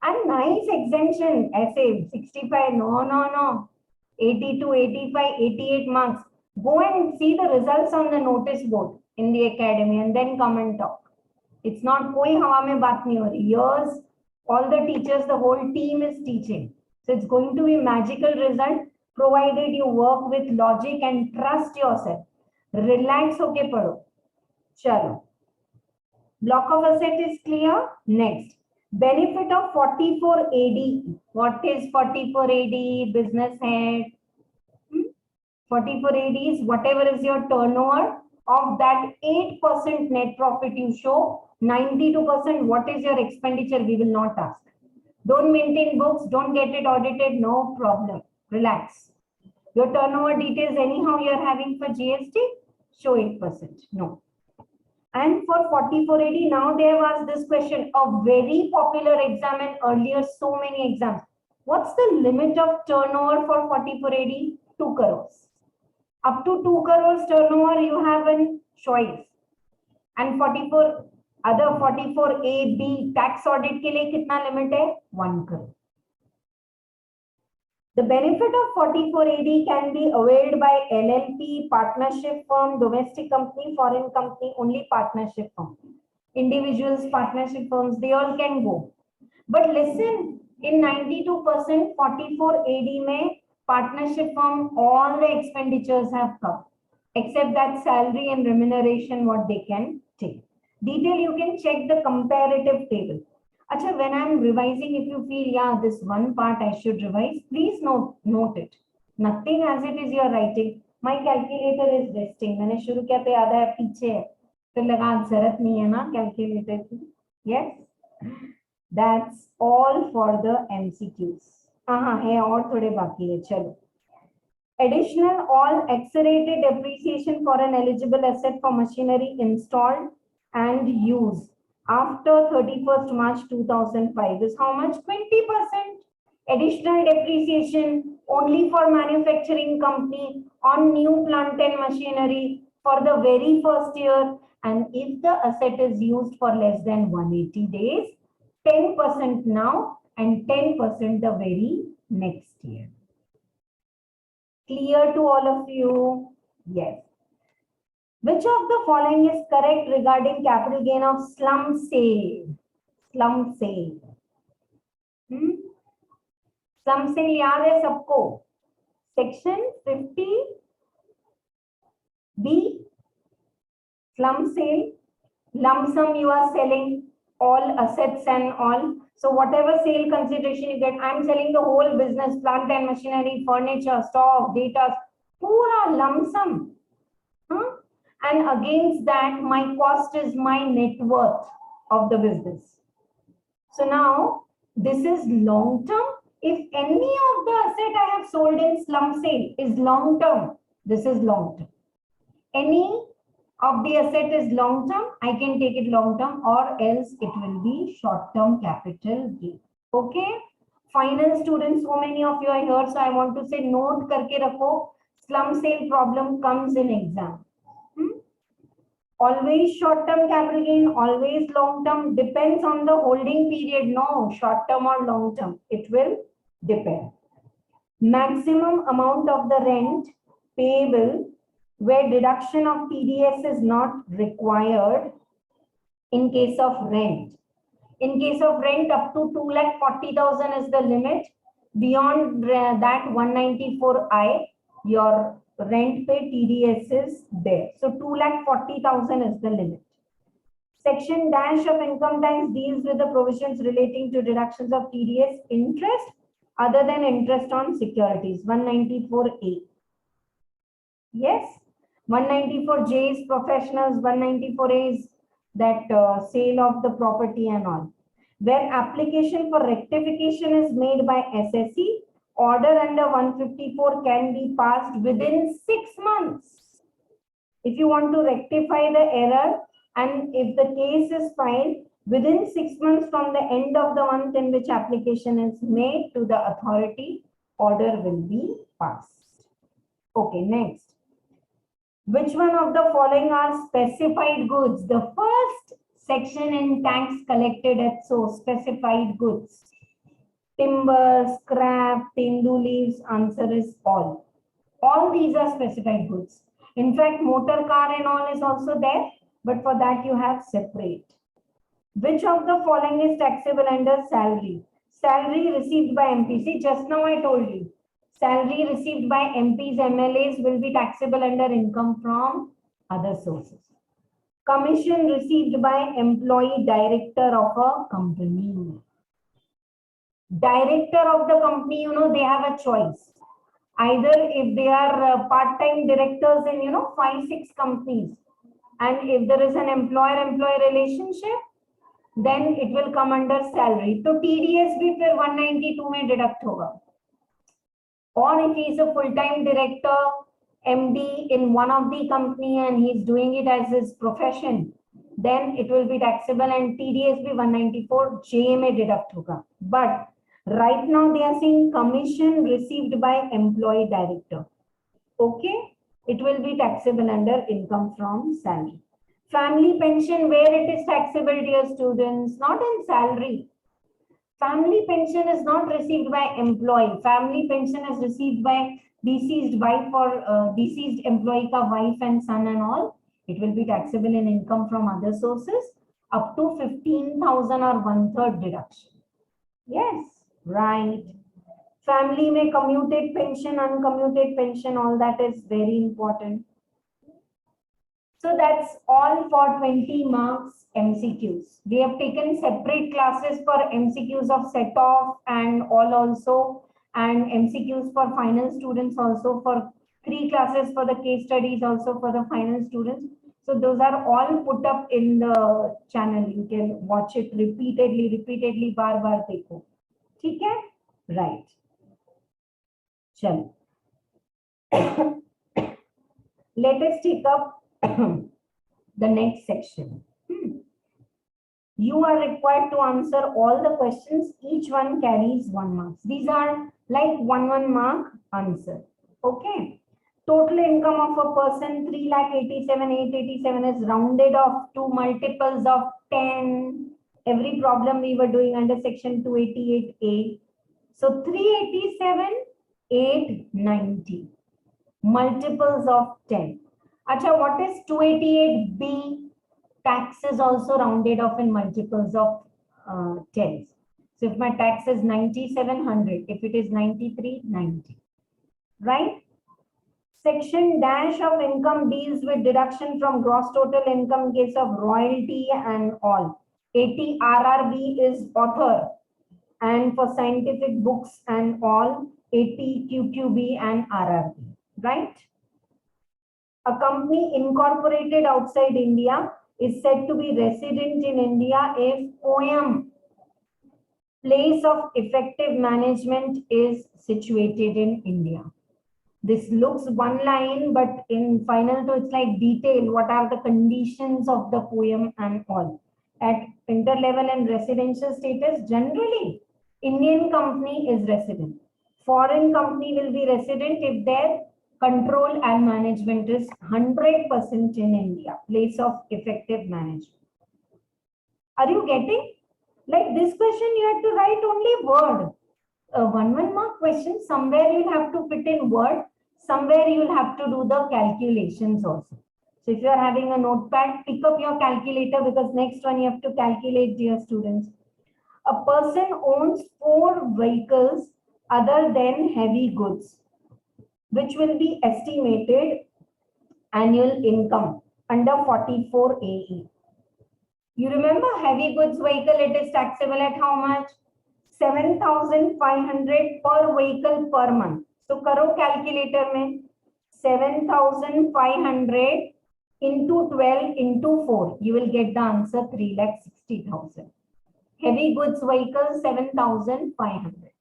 And nice exemption, ऐसे 65, no. 82, 85, 88 marks. Go and see the results on the notice board in the academy and then come and talk. It's not koi hawa mein baat nahi ho rahi. Years, all the teachers, the whole team is teaching. So it's going to be magical result provided you work with logic and trust yourself. Relax hoke padho. Chalo. Block of asset is clear. Next. Benefit of 44 AD. What is 44 AD? Business head. 44 AD is whatever is your turnover. Of that 8% net profit you show, 92% what is your expenditure, we will not ask. Don't maintain books, don't get it audited, no problem. Relax. Your turnover details anyhow you are having for GST, show 8%. No. And for 44 AD, now they have asked this question, a very popular exam and earlier so many exams. What's the limit of turnover for 44 AD? 2 crores. Up to 2 crores turnover, you have a choice. And 44 other 44 A, B tax audit के लिए कितना limit है? 1 crore. The benefit of 44 AD can be availed by LLP, partnership firm, domestic company, foreign company, only partnership firm. Individuals, partnership firms, they all can go. But listen, in 92%, 44 AD में partnership firm, all the expenditures have come. except that salary and remuneration what they can take. Detail you can check the comparative table. Acha, when I'm revising, if you feel, yeah, this one part I should revise, please note it. Nothing as it is you're writing. My calculator is resting. मैंने शुरू किया तो याद है पीछे है. फिर लगा जरूरत नहीं है ना calculator की. Yes, that's all for the MCQs. हाँ है और थोड़े बाकी है. चलो. Additional all accelerated depreciation for an eligible asset for machinery installed and used after 31st March 2005 is how much? 20%. Additional depreciation only for manufacturing company on new plant and machinery for the very first year, and if the asset is used for less than 180 days, 10% now and 10% the very next year. Clear to all of you? Yes. Which of the following is correct regarding capital gain of slum sale? Slum sale. Slum sale याद है सबको? Section 50B. Slum sale. Lump sum you are selling all assets and all. So whatever sale consideration you get, I'm selling the whole business, plant and machinery, furniture, stock, data, pura lump sum. And against that, my cost is my net worth of the business. So now, this is long term. If any of the asset I have sold in slum sale is long term, this is long term. Any of the asset is long term, I can take it long term, or else it will be short term capital gain. Okay? Final students, so many of you are here, so I want to say note karke rakho, slum sale problem comes in exam. Always short term capital gain, always long term, depends on the holding period. No, short term or long term, it will depend. Maximum amount of the rent payable where deduction of TDS is not required in case of rent. In case of rent, up to 2,40,000 is the limit. Beyond that 194I, your rent pay TDS is there. So 2,40,000 is the limit. Section dash of income tax deals with the provisions relating to deductions of TDS interest other than interest on securities. 194A. Yes. 194J is professionals. 194A is that sale of the property and all. Where application for rectification is made by SSE, order under 154 can be passed within 6 months. If you want to rectify the error and if the case is filed within 6 months from the end of the month in which application is made to the authority, order will be passed. Okay, next. Which one of the following are specified goods? The first section in tax collected at source, specified goods. Timber, scrap, tendu leaves, answer is all. All these are specified goods. In fact, motor car and all is also there, but for that you have separate. Which of the following is taxable under salary? Salary received by MP. See, just now I told you. Salary received by MPs, MLAs will be taxable under income from other sources. Commission received by employee director of a company. Director of the company, you know, they have a choice. Either if they are part-time directors in, 5-6 companies, and if there is an employer-employee relationship, then it will come under salary. So TDS भी फिर 192 में deduct होगा. Or if he is a full-time director, MD in one of the company and he is doing it as his profession, then it will be taxable and TDS भी 194 J में deduct होगा. But right now they are saying commission received by employee director. Okay, it will be taxable under income from salary. Family pension, where it is taxable, dear students, not in salary. Family pension is not received by employee. Family pension is received by deceased wife or deceased employee ka wife and son and all. It will be taxable in income from other sources up to 15,000 or 1/3 deduction. Yes, right. Family may commuted pension, uncommuted pension, all that is very important. So that's all for 20 marks MCQs. We have taken separate classes for MCQs of set off and all also, and MCQs for final students also, for 3 classes for the case studies also for the final students. So those are all put up in the channel. You can watch it repeatedly, बार बार देखो. ठीक है? Right. चलो. Let us take up the next section. You are required to answer all the questions. Each one carries 1 mark. These are like 1 mark answer. Okay. Total income of a person 3,87,887 is rounded off to multiples of 10. Every problem we were doing under section 288A. So 387,890. Multiples of 10. Acha, what is 288B? Tax is also rounded off in multiples of 10. So if my tax is 9,700, if it is 93,90, right? Section dash of income deals with deduction from gross total income in case of royalty and all. 80 RRB is author, and for scientific books and all, 80 QQB and RRB, right? A company incorporated outside India is said to be resident in India if POEM, place of effective management, is situated in India. This looks one line, but in final to it's like detail. What are the conditions of the POEM and all? At interlevel and residential status, generally, Indian company is resident. Foreign company will be resident if their control and management is 100% in India, place of effective management. Are you getting? Like this question, you have to write only word. A 1 mark question, somewhere you'll have to fit in word, somewhere you'll have to do the calculations also. So if you are having a notepad, pick up your calculator because next one you have to calculate, dear students. A person owns 4 vehicles other than heavy goods, which will be estimated annual income under 44AE. You remember heavy goods vehicle, it is taxable at how much? 7,500 per vehicle per month. So karo calculator mein 7,500 into 12 into 4. You will get the answer 3,60,000. Heavy goods vehicle 7,500.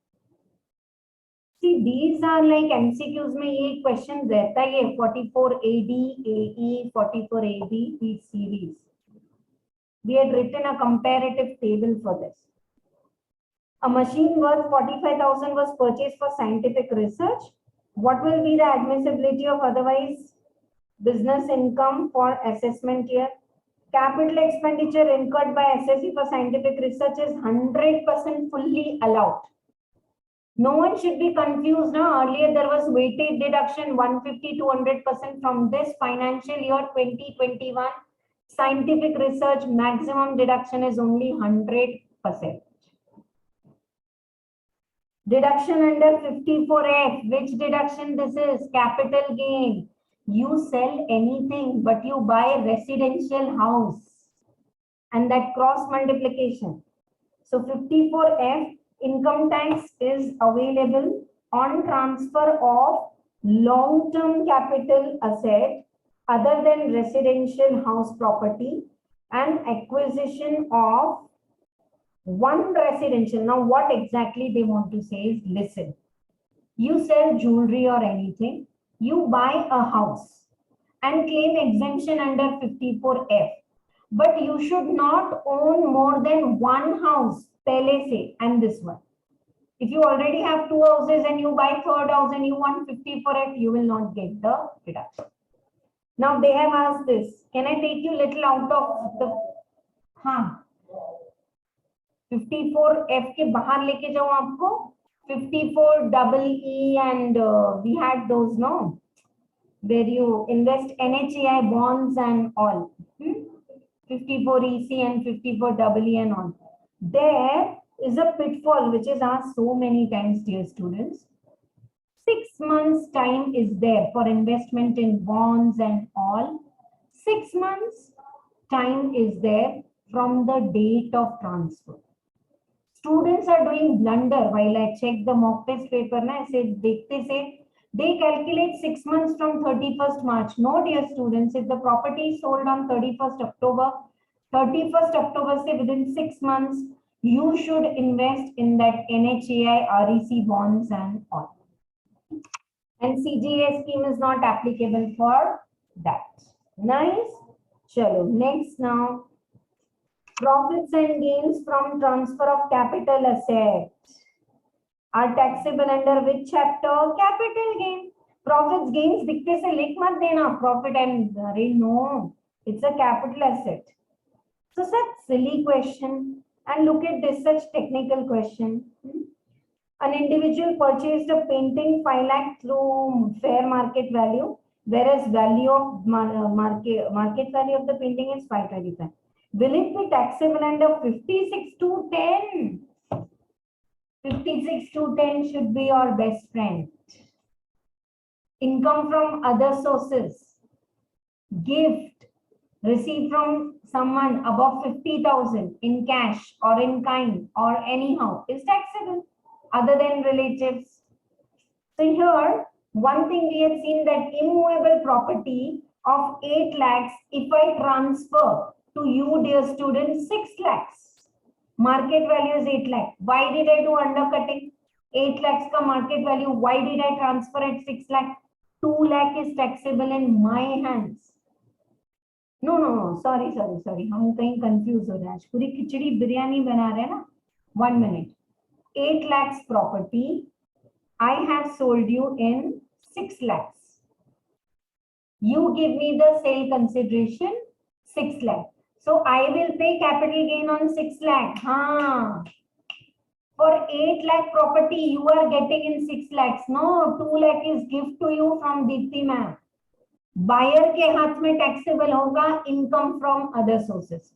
See, these are like MCQs में ये question रहता है 44AD, AE, 44AB, these series. We had written a comparative table for this. A machine worth 45,000 was purchased for scientific research. What will be the admissibility of otherwise business income for assessment year? Capital expenditure incurred by SSC for scientific research is 100% fully allowed. No one should be confused. Now, earlier there was weighted deduction 150 to 100% from this financial year 2021. Scientific research maximum deduction is only 100%. Deduction under 54F. Which deduction this is? Capital gain. You sell anything, but you buy a residential house. And that cross multiplication. So 54F. Income tax is available on transfer of long-term capital asset other than residential house property and acquisition of one residential. Now, what exactly they want to say is, listen, you sell jewelry or anything, you buy a house and claim exemption under 54F, but you should not own more than one house. Pehle se, and this one. If you already have 2 houses and you buy 3rd house and you want 54F, you will not get the deduction. Now they have asked this. Can I take you little out of the 54F के बाहर लेके जाऊं आपको? 54EE and we had those, no? Where you invest NHAI bonds and all. 54EC and 54EE and all. There is a pitfall which is asked so many times, dear students. 6 months time is there for investment in bonds and all. 6 months. Time is there from the date of transfer. Students are doing blunder while I check the mock test paper. I say, they calculate 6 months from 31st March. No, dear students, if the property is sold on 31st October, say within 6 months, you should invest in that NHAI, REC bonds and all. And CGA scheme is not applicable for that. Nice. Chalo, next now. Profits and gains from transfer of capital assets are taxable under which chapter? Capital gain. Profits, gains, दिखते से लिख मत देना. Profit and no, it's a capital asset. So such silly question. And look at this, such technical question. An individual purchased a painting 5 lakh through fair market value, whereas value of market value of the painting is 525. Will it be taxable under 56 to 10? 56 to 10 should be your best friend. Income from other sources. Gift received from someone above 50,000 in cash or in kind or anyhow is taxable other than relatives. So here, one thing we have seen that immovable property of 8 lakhs, if I transfer to you, dear students, 6 lakhs. Market value is 8 lakh. Why did I do undercutting? 8 lakhs ka market value. Why did I transfer at 6 lakh? 2 lakh is taxable in my hands. No. Sorry. हम कहीं confused हो रहे हैं. पूरी खिचड़ी बिरयानी बना रहे हैं ना. 1 minute. 8 lakhs property. I have sold you in 6 lakhs. You give me the sale consideration 6 lakh. So I will pay capital gain on 6 lakh. For 8 lakh property, you are getting in 6 lakhs. No, 2 lakh is gift to you from Deepti ma'am. Buyer के हाथ में taxable होगा income from other sources.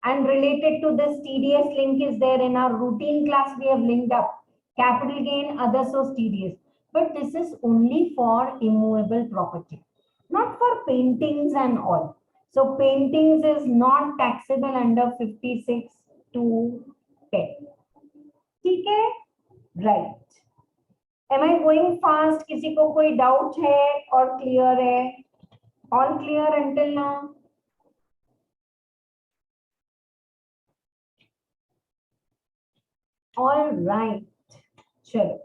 And related to this, TDS link is there in our routine class. We have linked up capital gain, other source, TDS. But this is only for immovable property, not for paintings and all. So paintings is not taxable under 56 to 10. Okay? Right. Am I going fast? किसी को कोई doubt है और clear है? All clear until now? All right. Chalo.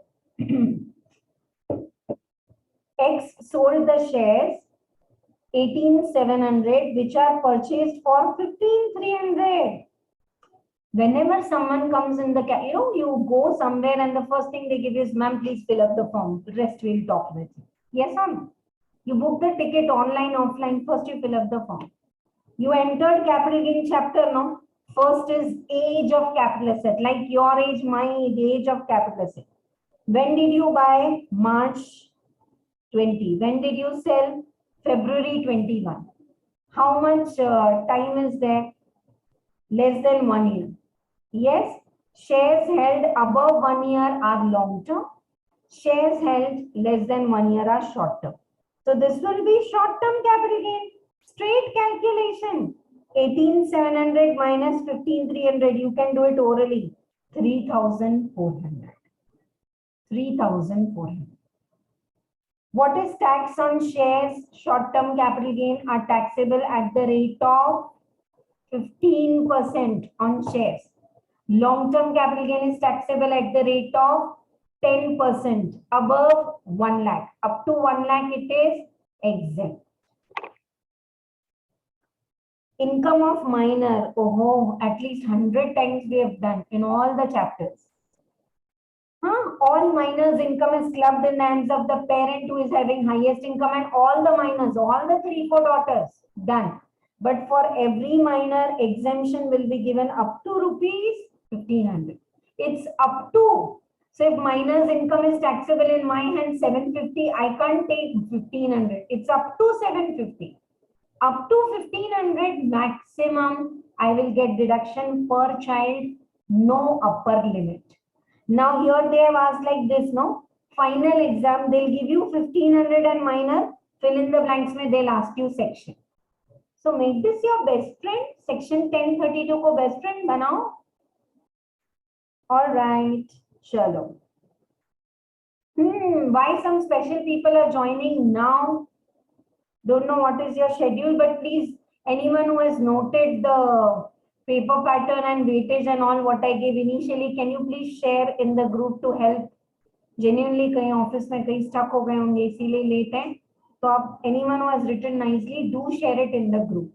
X sold the shares 18,700 which are purchased for 15,300. Whenever someone comes in the, you go somewhere and the first thing they give you is, ma'am, please fill up the form. The rest we'll talk with you. Yes or no? You book the ticket online, offline. First you fill up the form. You entered capital gain chapter, no? First is age of capital asset. Like your age, my age, age of capital asset. When did you buy? March 20. When did you sell? February 21. How much time is there? Less than 1 year. Yes, shares held above 1 year are long term. Shares held less than 1 year are short term. So this will be short term capital gain. Straight calculation. 18,700 minus 15,300. You can do it orally. 3,400. 3,400. What is tax on shares? Short-term capital gain are taxable at the rate of 15% on shares. Long-term capital gain is taxable at the rate of 10% above 1 lakh. Up to 1 lakh it is exempt. Income of minor. Oh, at least 100 times we have done in all the chapters. All minors' income is clubbed in the hands of the parent who is having highest income, and all the minors, all the 3-4 daughters, done. But for every minor, exemption will be given up to rupees 1,500. It's up to. So if minor's income is taxable in my hand 750, I can't take 1,500. It's up to 750. Up to 1,500 maximum, I will get deduction per child, no upper limit. Now here they have asked like this, no? Final exam, they'll give you 1,500 and minor, fill in the blanks, they'll ask you section. So make this your best friend. Section 1032 को best friend बनाओ. All right. Chalo. Why some special people are joining now? Don't know what is your schedule, but please, anyone who has noted the paper pattern and weightage and all what I gave initially, can you please share in the group to help? Genuinely, कहीं office में कहीं stuck हो गए होंगे इसीलिए late हैं. तो आप anyone who has written nicely, do share it in the group.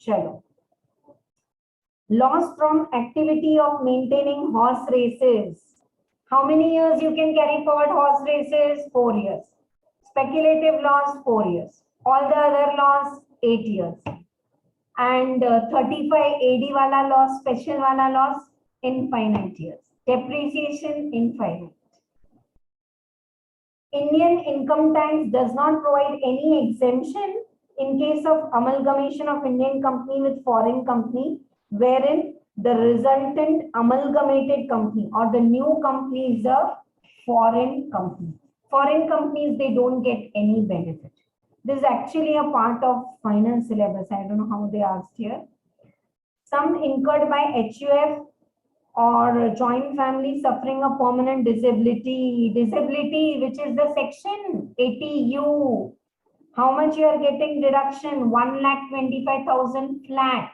चलो. Loss from activity of maintaining horse races. How many years you can carry forward horse races? 4 years. Speculative loss, 4 years. All the other loss, 8 years. And 35 AD wala loss, special wala loss, infinite years. Depreciation, infinite. Indian income tax does not provide any exemption in case of amalgamation of Indian company with foreign company, wherein the resultant amalgamated company or the new company is a foreign company. Foreign companies, they don't get any benefit. This is actually a part of finance syllabus. I don't know how they asked here. Some incurred by HUF or joint family suffering a permanent disability, which is the section 80U. How much you are getting deduction? 1,25,000 flat.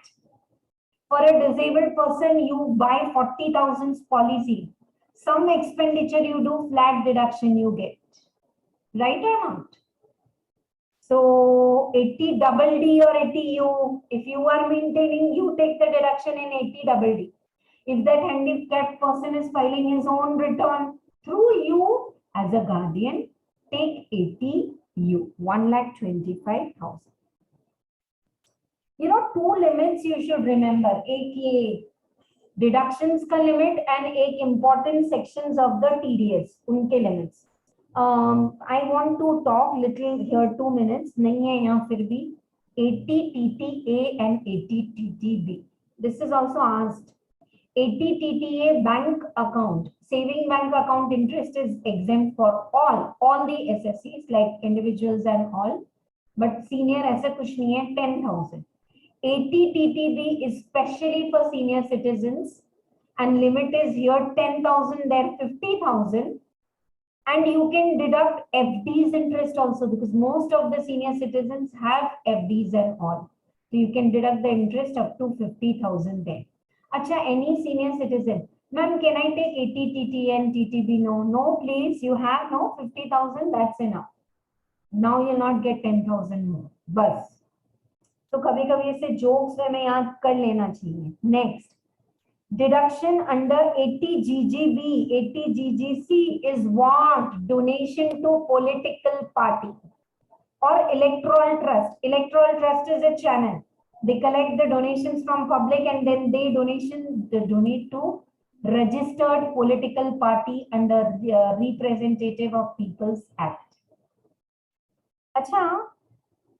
For a disabled person, you buy 40,000 policy. Some expenditure you do, flat deduction you get. Right or not? So 80 double D or 80U, if you are maintaining, you take the deduction in 80 double D. If that handicapped person is filing his own return through you as a guardian, take 80U, 1,25,000. You know, two limits you should remember. एक ये deductions का limit and एक important sections of the TDS, उनके limits. I want to talk little here 2 minutes. नहीं है यहाँ फिर भी 80 TTA and 80 TTB. This is also asked. 80 TTA bank account, saving bank account interest is exempt for all the SSCs like individuals and all, but senior ऐसा कुछ नहीं है 10,000. 80 TTB is specially for senior citizens and limit is here 10,000 there 50,000. And you can deduct FDs interest also because most of the senior citizens have FDs and all. So you can deduct the interest up to 50,000 there. Acha, any senior citizen, ma'am, can I take 80 TT and TTB? No, no, please. You have no 50,000. That's enough. Now you'll not get 10,000 more. बस. तो कभी-कभी ऐसे jokes में याद कर लेना चाहिए. Next. Deduction under 80 GGB, 80 GGC is what? Donation to political party or electoral trust. Electoral trust is a channel. They collect the donations from public and then they donate to registered political party under the Representative of People's Act. Acha,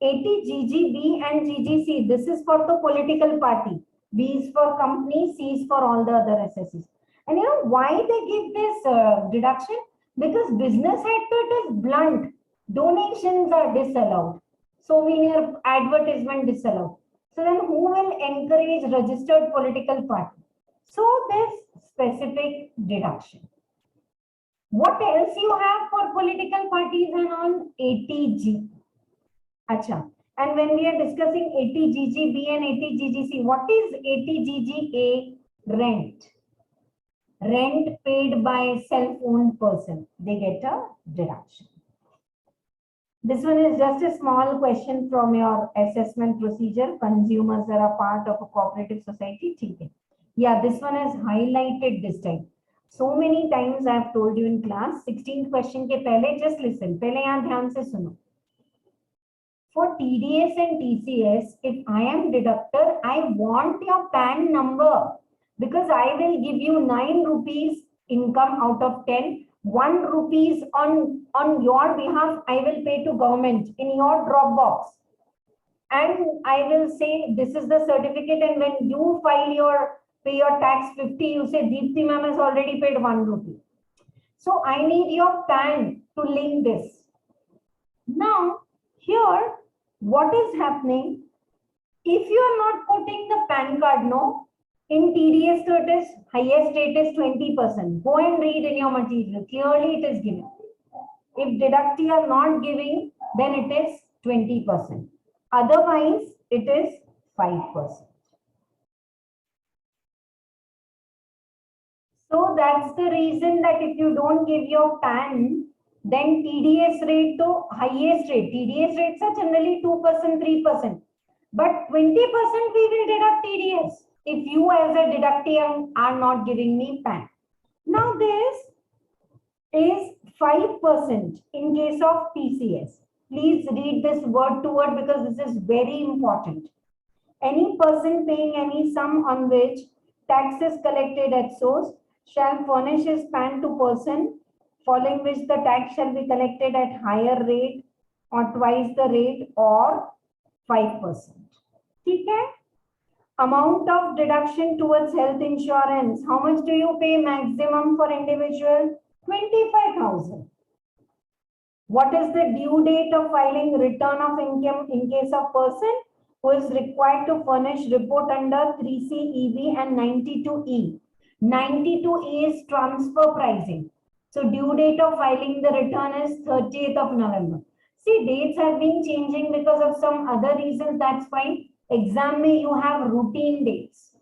80 GGB and GGC, this is for the political party. B is for company, C is for all the other SSCs. And you know why they give this deduction? Because business head to it is blunt. Donations are disallowed. Souvenir advertisement disallowed. So then who will encourage registered political party? So there's specific deduction. What else you have for political parties and on 80G? Acha. And when we are discussing 80 GGB and 80 GGC, what is 80 GGA? Rent. Rent paid by self-owned person. They get a deduction. This one is just a small question from your assessment procedure. Consumers are a part of a cooperative society. Yeah, this one is highlighted this time. So many times I have told you in class, 16th question के पहले just listen. पहले यहाँ ध्यान से सुनो. For TDS and TCS, if I am deductor, I want your PAN number because I will give you 9 rupees income out of 10. 1 rupees on your behalf, I will pay to government in your drop box. And I will say, this is the certificate. And when you pay your tax 50, you say, Deepti ma'am has already paid 1 rupee. So I need your PAN to link this. Now, here, what is happening? If you are not putting the PAN card, no, in TDS, so it is highest rate is 20%. Go and read in your material. Clearly, it is given. If deductee are not giving, then it is 20%. Otherwise, it is 5%. So that's the reason that if you don't give your PAN, then TDS rate to highest rate. TDS rates are generally 2%, 3%. But 20% we will deduct TDS if you as a deductee are not giving me PAN. Now this is 5% in case of PCS. Please read this word to word because this is very important. Any person paying any sum on which tax is collected at source shall furnish his PAN to person, following which the tax shall be collected at higher rate or twice the rate or 5%. ठीक है? Amount of deduction towards health insurance. How much do you pay maximum for individual? 25,000. What is the due date of filing return of income in case of person who is required to furnish report under 3C EV and 92E? 92E is transfer pricing. So due date of filing the return is 30th of November. See, dates have been changing because of some other reasons. That's fine. Exam may you have routine dates.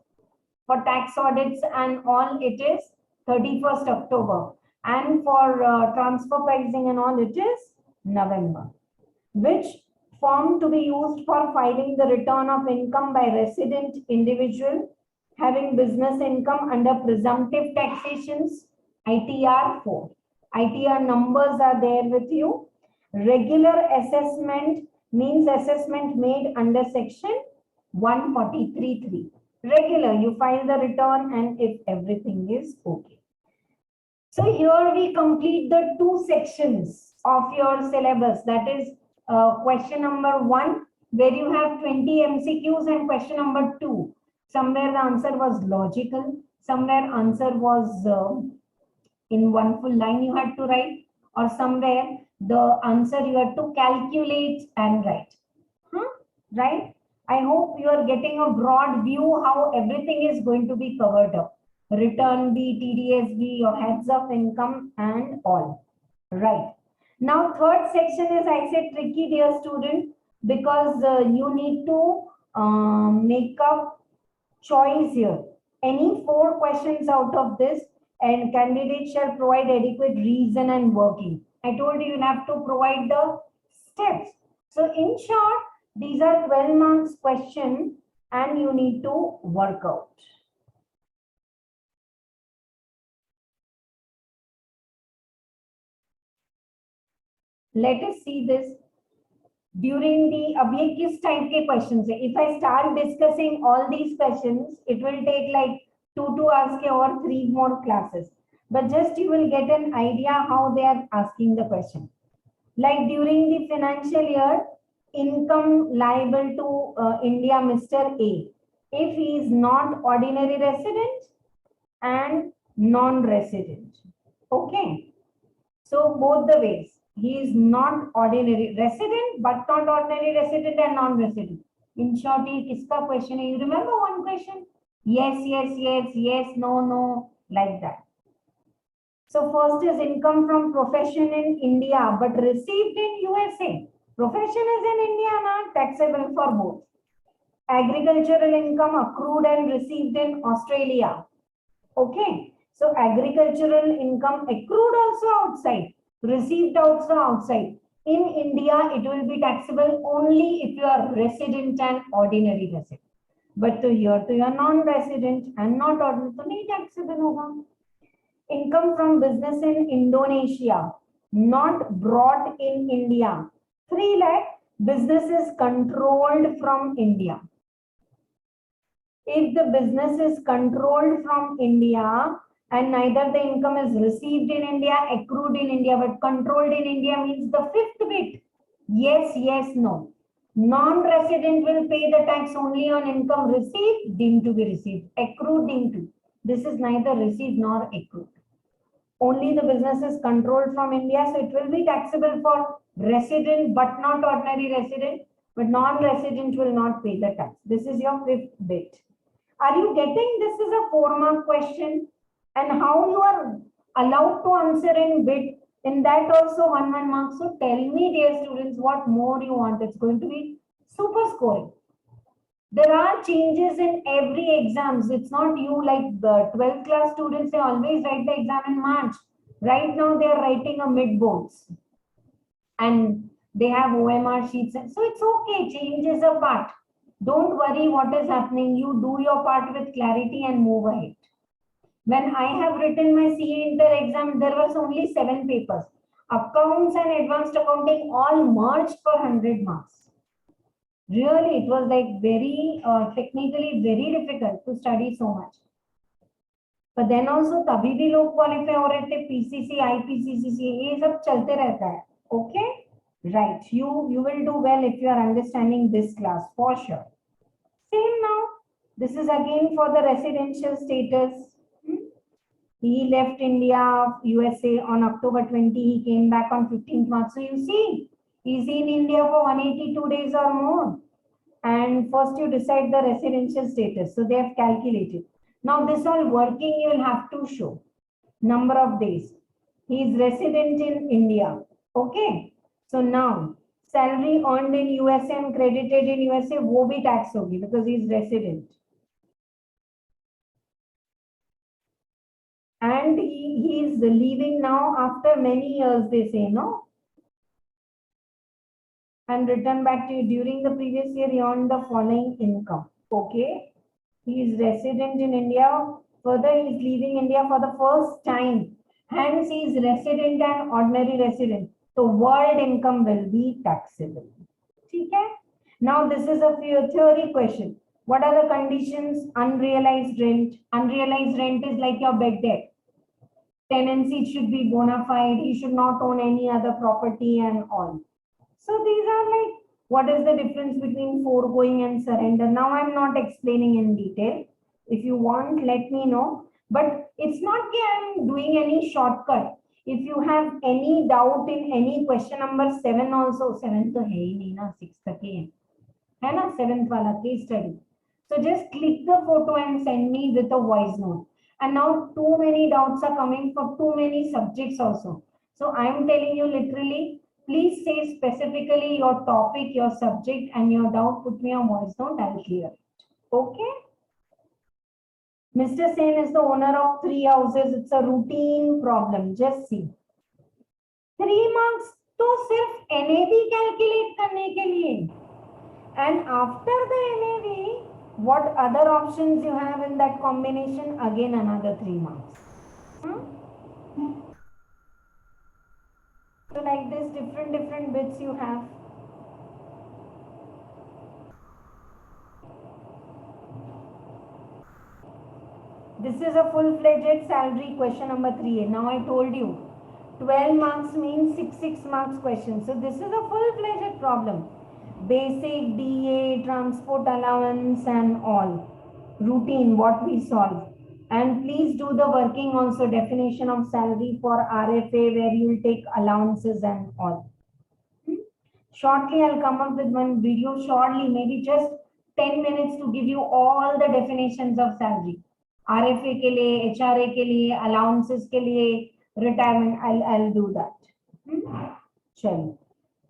For tax audits and all, it is 31st October. And for transfer pricing and all, it is November. Which form to be used for filing the return of income by resident individual having business income under presumptive taxations? ITR 4. ITR numbers are there with you. Regular assessment means assessment made under section 143.3. Regular, you file the return and if everything is okay. So here we complete the 2 sections of your syllabus. That is question number 1, where you have 20 MCQs, and question number 2. Somewhere the answer was logical, somewhere answer was in one full line you had to write, or somewhere the answer you had to calculate and write. Right? I hope you are getting a broad view how everything is going to be covered up. Return B, TDS B, your heads of income and all. Right. Now, third section is, I said, tricky, dear student, because you need to make a choice here. Any 4 questions out of this, and candidate shall provide adequate reason and working. I told you have to provide the steps. So in short, these are 12 marks question and you need to work out. Let us see this. During the abhi type के questions, if I start discussing all these questions, it will take like 2 hours or 3 more classes. But just you will get an idea how they are asking the question. Like during the financial year, income liable to India, Mr. A, if he is not ordinary resident and non-resident. Okay. So both the ways. He is not ordinary resident, but not ordinary resident and non-resident. In short, kiska question? You remember one question? Yes, yes, yes, yes, no, no, like that. So first is income from profession in India, but received in USA. Profession is in India, not taxable for both. Agricultural income accrued and received in Australia. Okay. So agricultural income accrued also outside, received also outside. In India, it will be taxable only if you are resident and ordinary resident. But to here to your non-resident and not ordinary, so nahi taxable hoga. Income from business in Indonesia, not brought in India. 3 lakh, business is controlled from India. If the business is controlled from India and neither the income is received in India, accrued in India, but controlled in India means the 5th bit. Yes, yes, no. Non-resident will pay the tax only on income received, deemed to be received, accrued, deemed to. This is neither received nor accrued. Only the business is controlled from India, so it will be taxable for resident but not ordinary resident. but non-resident will not pay the tax. This is your fifth bit. Are you getting? This is a 4-mark question, and how you are allowed to answer in bit, in that also 1 mark. So tell me, dear students, what more you want. It's going to be super scoring. There are changes in every exams. It's not you like the 12th class students, they always write the exam in March. Right now they are writing a mid boards and they have OMR sheets. So it's okay, changes a part. Don't worry what is happening. You do your part with clarity and move ahead. When I have written my CA Inter exam, there was only 7 papers. Accounts and advanced accounting all merged for 100 marks. Really, it was like very technically very difficult to study so much. But then also तभी भी लोग qualify हो रहे थे, PCC, IPCC, ये सब चलते रहता है. Okay, right? You will do well if you are understanding this class for sure. Same now. This is again for the residential status. He left India, USA on October 20. He came back on 15th March. So you see, he's in India for 182 days or more. And first you decide the residential status. So they have calculated. Now this all working, you will have to show number of days. He is resident in India. Okay. So now salary earned in USA and credited in USA, wo bhi tax hogi because he is resident. And he is leaving now after many years, they say, no? And return back to you during the previous year, he earned the following income. Okay. He is resident in India. Further, he is leaving India for the first time. Hence, he is resident and ordinary resident. So, world income will be taxable. Okay? Now, this is a theory question. What are the conditions? Unrealized rent. Unrealized rent is like your bed debt. Tenancy should be bona fide. He should not own any other property and all. So these are like, what is the difference between foregoing and surrender? Now I'm not explaining in detail. If you want, let me know. But it's not that I'm doing any shortcut. If you have any doubt in any question number 7 also, 7 to hai na, 6 tak hai na, 7th wala case study. So just click the photo and send me with a voice note. And now too many doubts are coming for too many subjects also. So I'm telling you literally, please say specifically your topic, your subject, and your doubt. Put me a voice note, I'll clear it. Okay? Mr. Sen is the owner of 3 houses. It's a routine problem. Just see. 3 marks to sirf NAV calculate karne ke liye. And after the NAV, what other options you have in that combination? Again, another 3 marks. So like this, different bits you have. This is a full-fledged salary question number 3A. Now I told you, 12 marks means 6 marks question. So this is a full-fledged problem. Basic, DA, transport allowance and all. Routine, what we solve. And please do the working also, definition of salary for RFA where you will take allowances and all. Shortly, I'll come up with one video shortly, maybe just 10 minutes to give you all the definitions of salary. RFA ke liye, HRA ke liye, allowances ke liye, retirement, I'll do that. Chalo.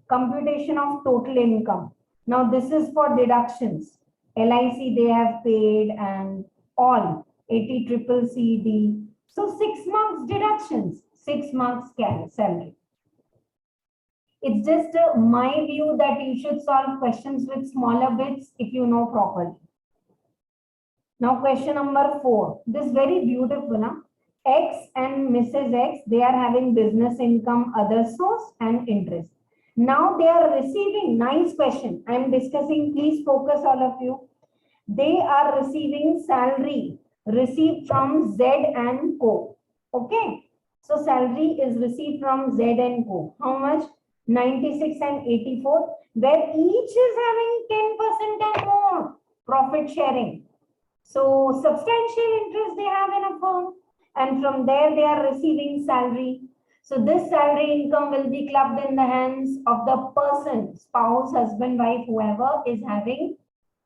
Computation of total income. Now this is for deductions. LIC they have paid and all. 80CCCD. So 6 marks deductions, 6 marks salary. It's just my view that you should solve questions with smaller bits if you know properly. Now question number 4. This is very beautiful. Huh? X and Mrs. X, they are having business income, other source and interest. Now they are receiving, nice question. I am discussing, please focus all of you. They are receiving salary received from Z and Co. Okay. So salary is received from Z and Co. How much? 96 and 84, where each is having 10% and more profit sharing. So substantial interest they have in a firm, and from there they are receiving salary. So this salary income will be clubbed in the hands of the person, spouse, husband, wife, whoever is having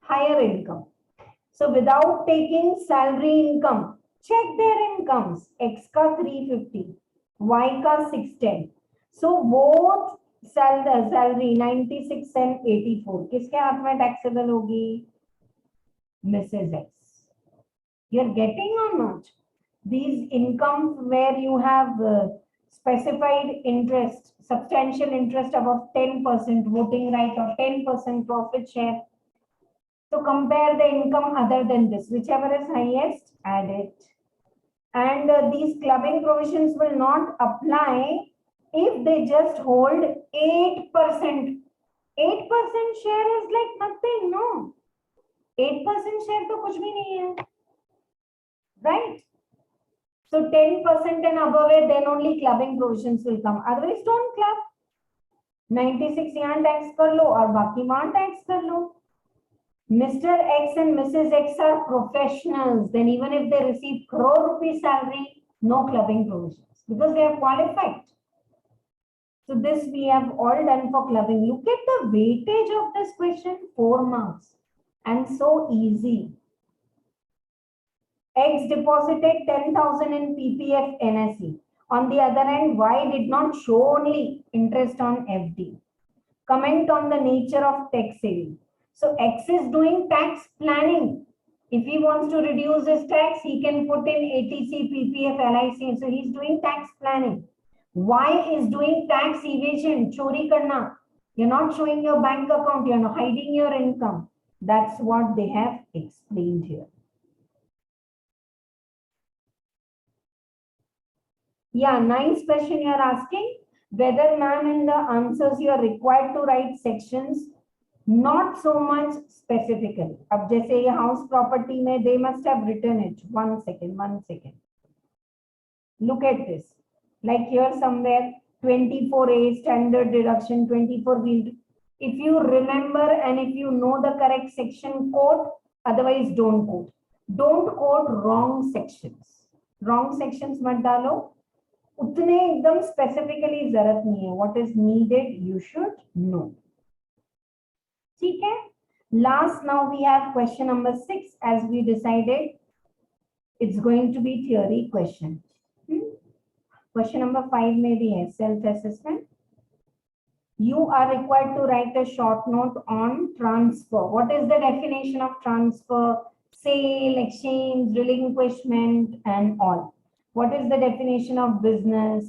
higher income. So without taking salary income, check their incomes. X ka 350, Y ka 610. So both salary 96 and 84. किसके हाथ में taxable होगी? Mrs. X. You're getting or not? These incomes where you have specified interest, substantial interest above 10% voting right or 10% profit share. So compare the income other than this, whichever is highest, add it. And these clubbing provisions will not apply if they just hold 8%. 8% share is like nothing, no. 8% share तो कुछ भी नहीं है, right? So 10% and above it, then only clubbing provisions will come. Otherwise, don't club. 96 यहाँ tax कर लो और बाकी वहाँ tax कर लो. Mr. X and Mrs. X are professionals. Then even if they receive crore rupee salary, no clubbing provisions because they are qualified. So this we have all done for clubbing. Look at the weightage of this question, 4 marks, and so easy. X deposited 10,000 in PPF NSE. On the other hand, Y did not show only interest on FD. Comment on the nature of tax saving. So X is doing tax planning. If he wants to reduce his tax, he can put in ATC, PPF, LIC. So he's doing tax planning. Y is doing tax evasion, chori karna. You're not showing your bank account, you're not hiding your income. That's what they have explained here. Yeah, nice question you're asking. Whether, ma'am, in the answers you are required to write sections, not so much specifically. अब जैसे ये house property में they must have written it. One second. Look at this. Like here somewhere 24A standard deduction, 24B. If you remember and if you know the correct section, quote. Otherwise, don't quote. Don't quote wrong sections. Wrong sections मत डालो. उतने एकदम specifically जरूरत नहीं है. What is needed, you should know. ठीक है? Last, now we have question number 6. As we decided, it's going to be theory question. Question number 5 may be a self-assessment. You are required to write a short note on transfer. What is the definition of transfer? Sale, exchange, relinquishment, and all. What is the definition of business?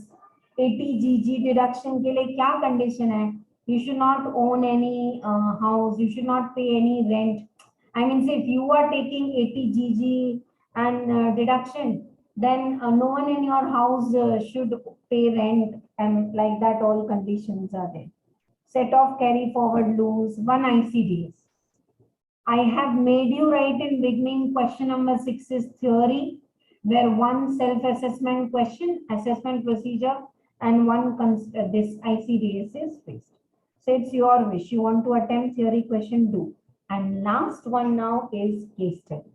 ATGG deduction के लिए क्या condition है? You should not own any house. You should not pay any rent. I mean, say if you are taking ATGG and deduction, then no one in your house should pay rent, and like that all conditions are there. Set off, carry forward, lose, 1 ICDS. I have made you write in beginning question number 6 is theory, where 1 self-assessment question, assessment procedure, and 1 this ICDS is fixed. So it's your wish. You want to attempt theory question, do. And last one now is case study.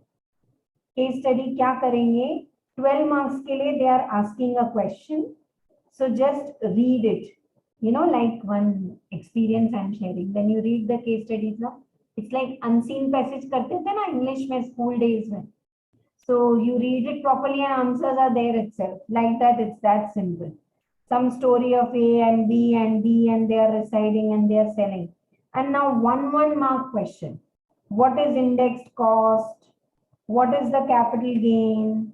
Case study क्या करेंगे? 12 marks के लिए they are asking a question. So just read it. You know, like one experience I'm sharing. When you read the case studies now, it's like unseen passage करते थे ना English में school days में. So you read it properly and answers are there itself. Like that, it's that simple. Some story of A and B and D and they are residing and they are selling. And now 1 mark question. What is indexed cost? What is the capital gain?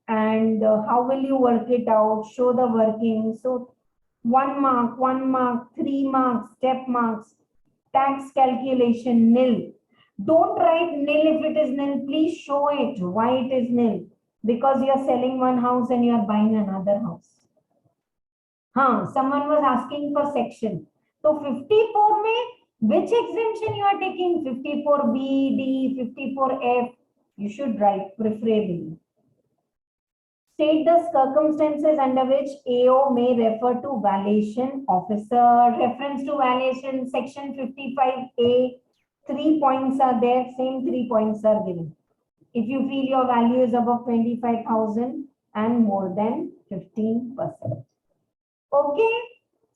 And how will you work it out? Show the working. So 1 mark, 3 marks, step marks, tax calculation, nil. Don't write nil if it is nil. Please show it why it is nil. Because you are selling one house and you are buying another house. Someone was asking for section. So 54 में which exemption you are taking? 54B, D, 54F. You should write preferably. State the circumstances under which AO may refer to valuation officer. Reference to valuation, section 55A. 3 points are there, same 3 points are given. If you feel your value is above 25,000 and more than 15%. Okay,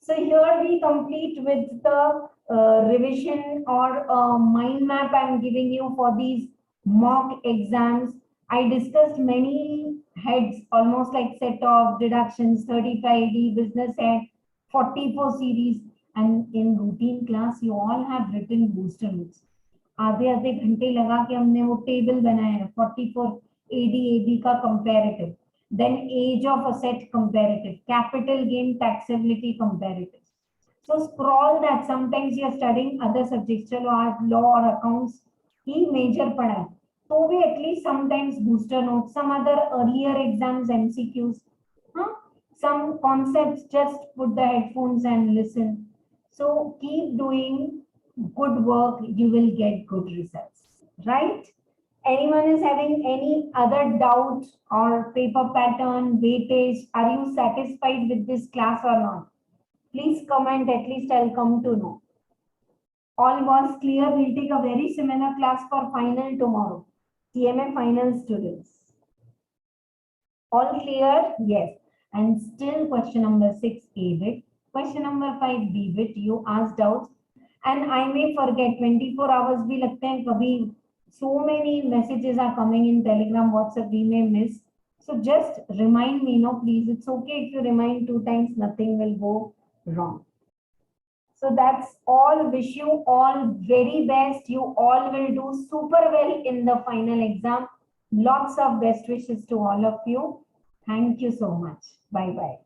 so here we complete with the revision or mind map I'm giving you for these mock exams. I discussed many heads, almost like set of deductions, 35D, business head, 44 series, and in routine class, you all have written booster notes. आधे आधे घंटे लगा के हमने वो table बनाया है 44 ADAB का comparative, then age of asset comparative, capital gain taxability comparative. So scroll that. Sometimes you are studying other subjects, चलो आज law or accounts he major पढ़ा है, तो भी at least sometimes booster notes, some other earlier exams MCQs, huh? Some concepts, just put the headphones and listen. So keep doing good work, you will get good results, right? Anyone is having any other doubt or paper pattern, weightage? Are you satisfied with this class or not? Please comment, at least I'll come to know. All was clear. We'll take a very similar class for final tomorrow. CMA final students. All clear? Yes. And still question number 6 A bit. Question number 5 B bit. You asked doubts. And I may forget 24 hours bhi lagte hain kabhi. So many messages are coming in Telegram, WhatsApp, we may miss. So just remind me, no, please. It's okay if you remind 2 times, nothing will go wrong. So that's all. Wish you all very best. You all will do super well in the final exam. Lots of best wishes to all of you. Thank you so much. Bye-bye.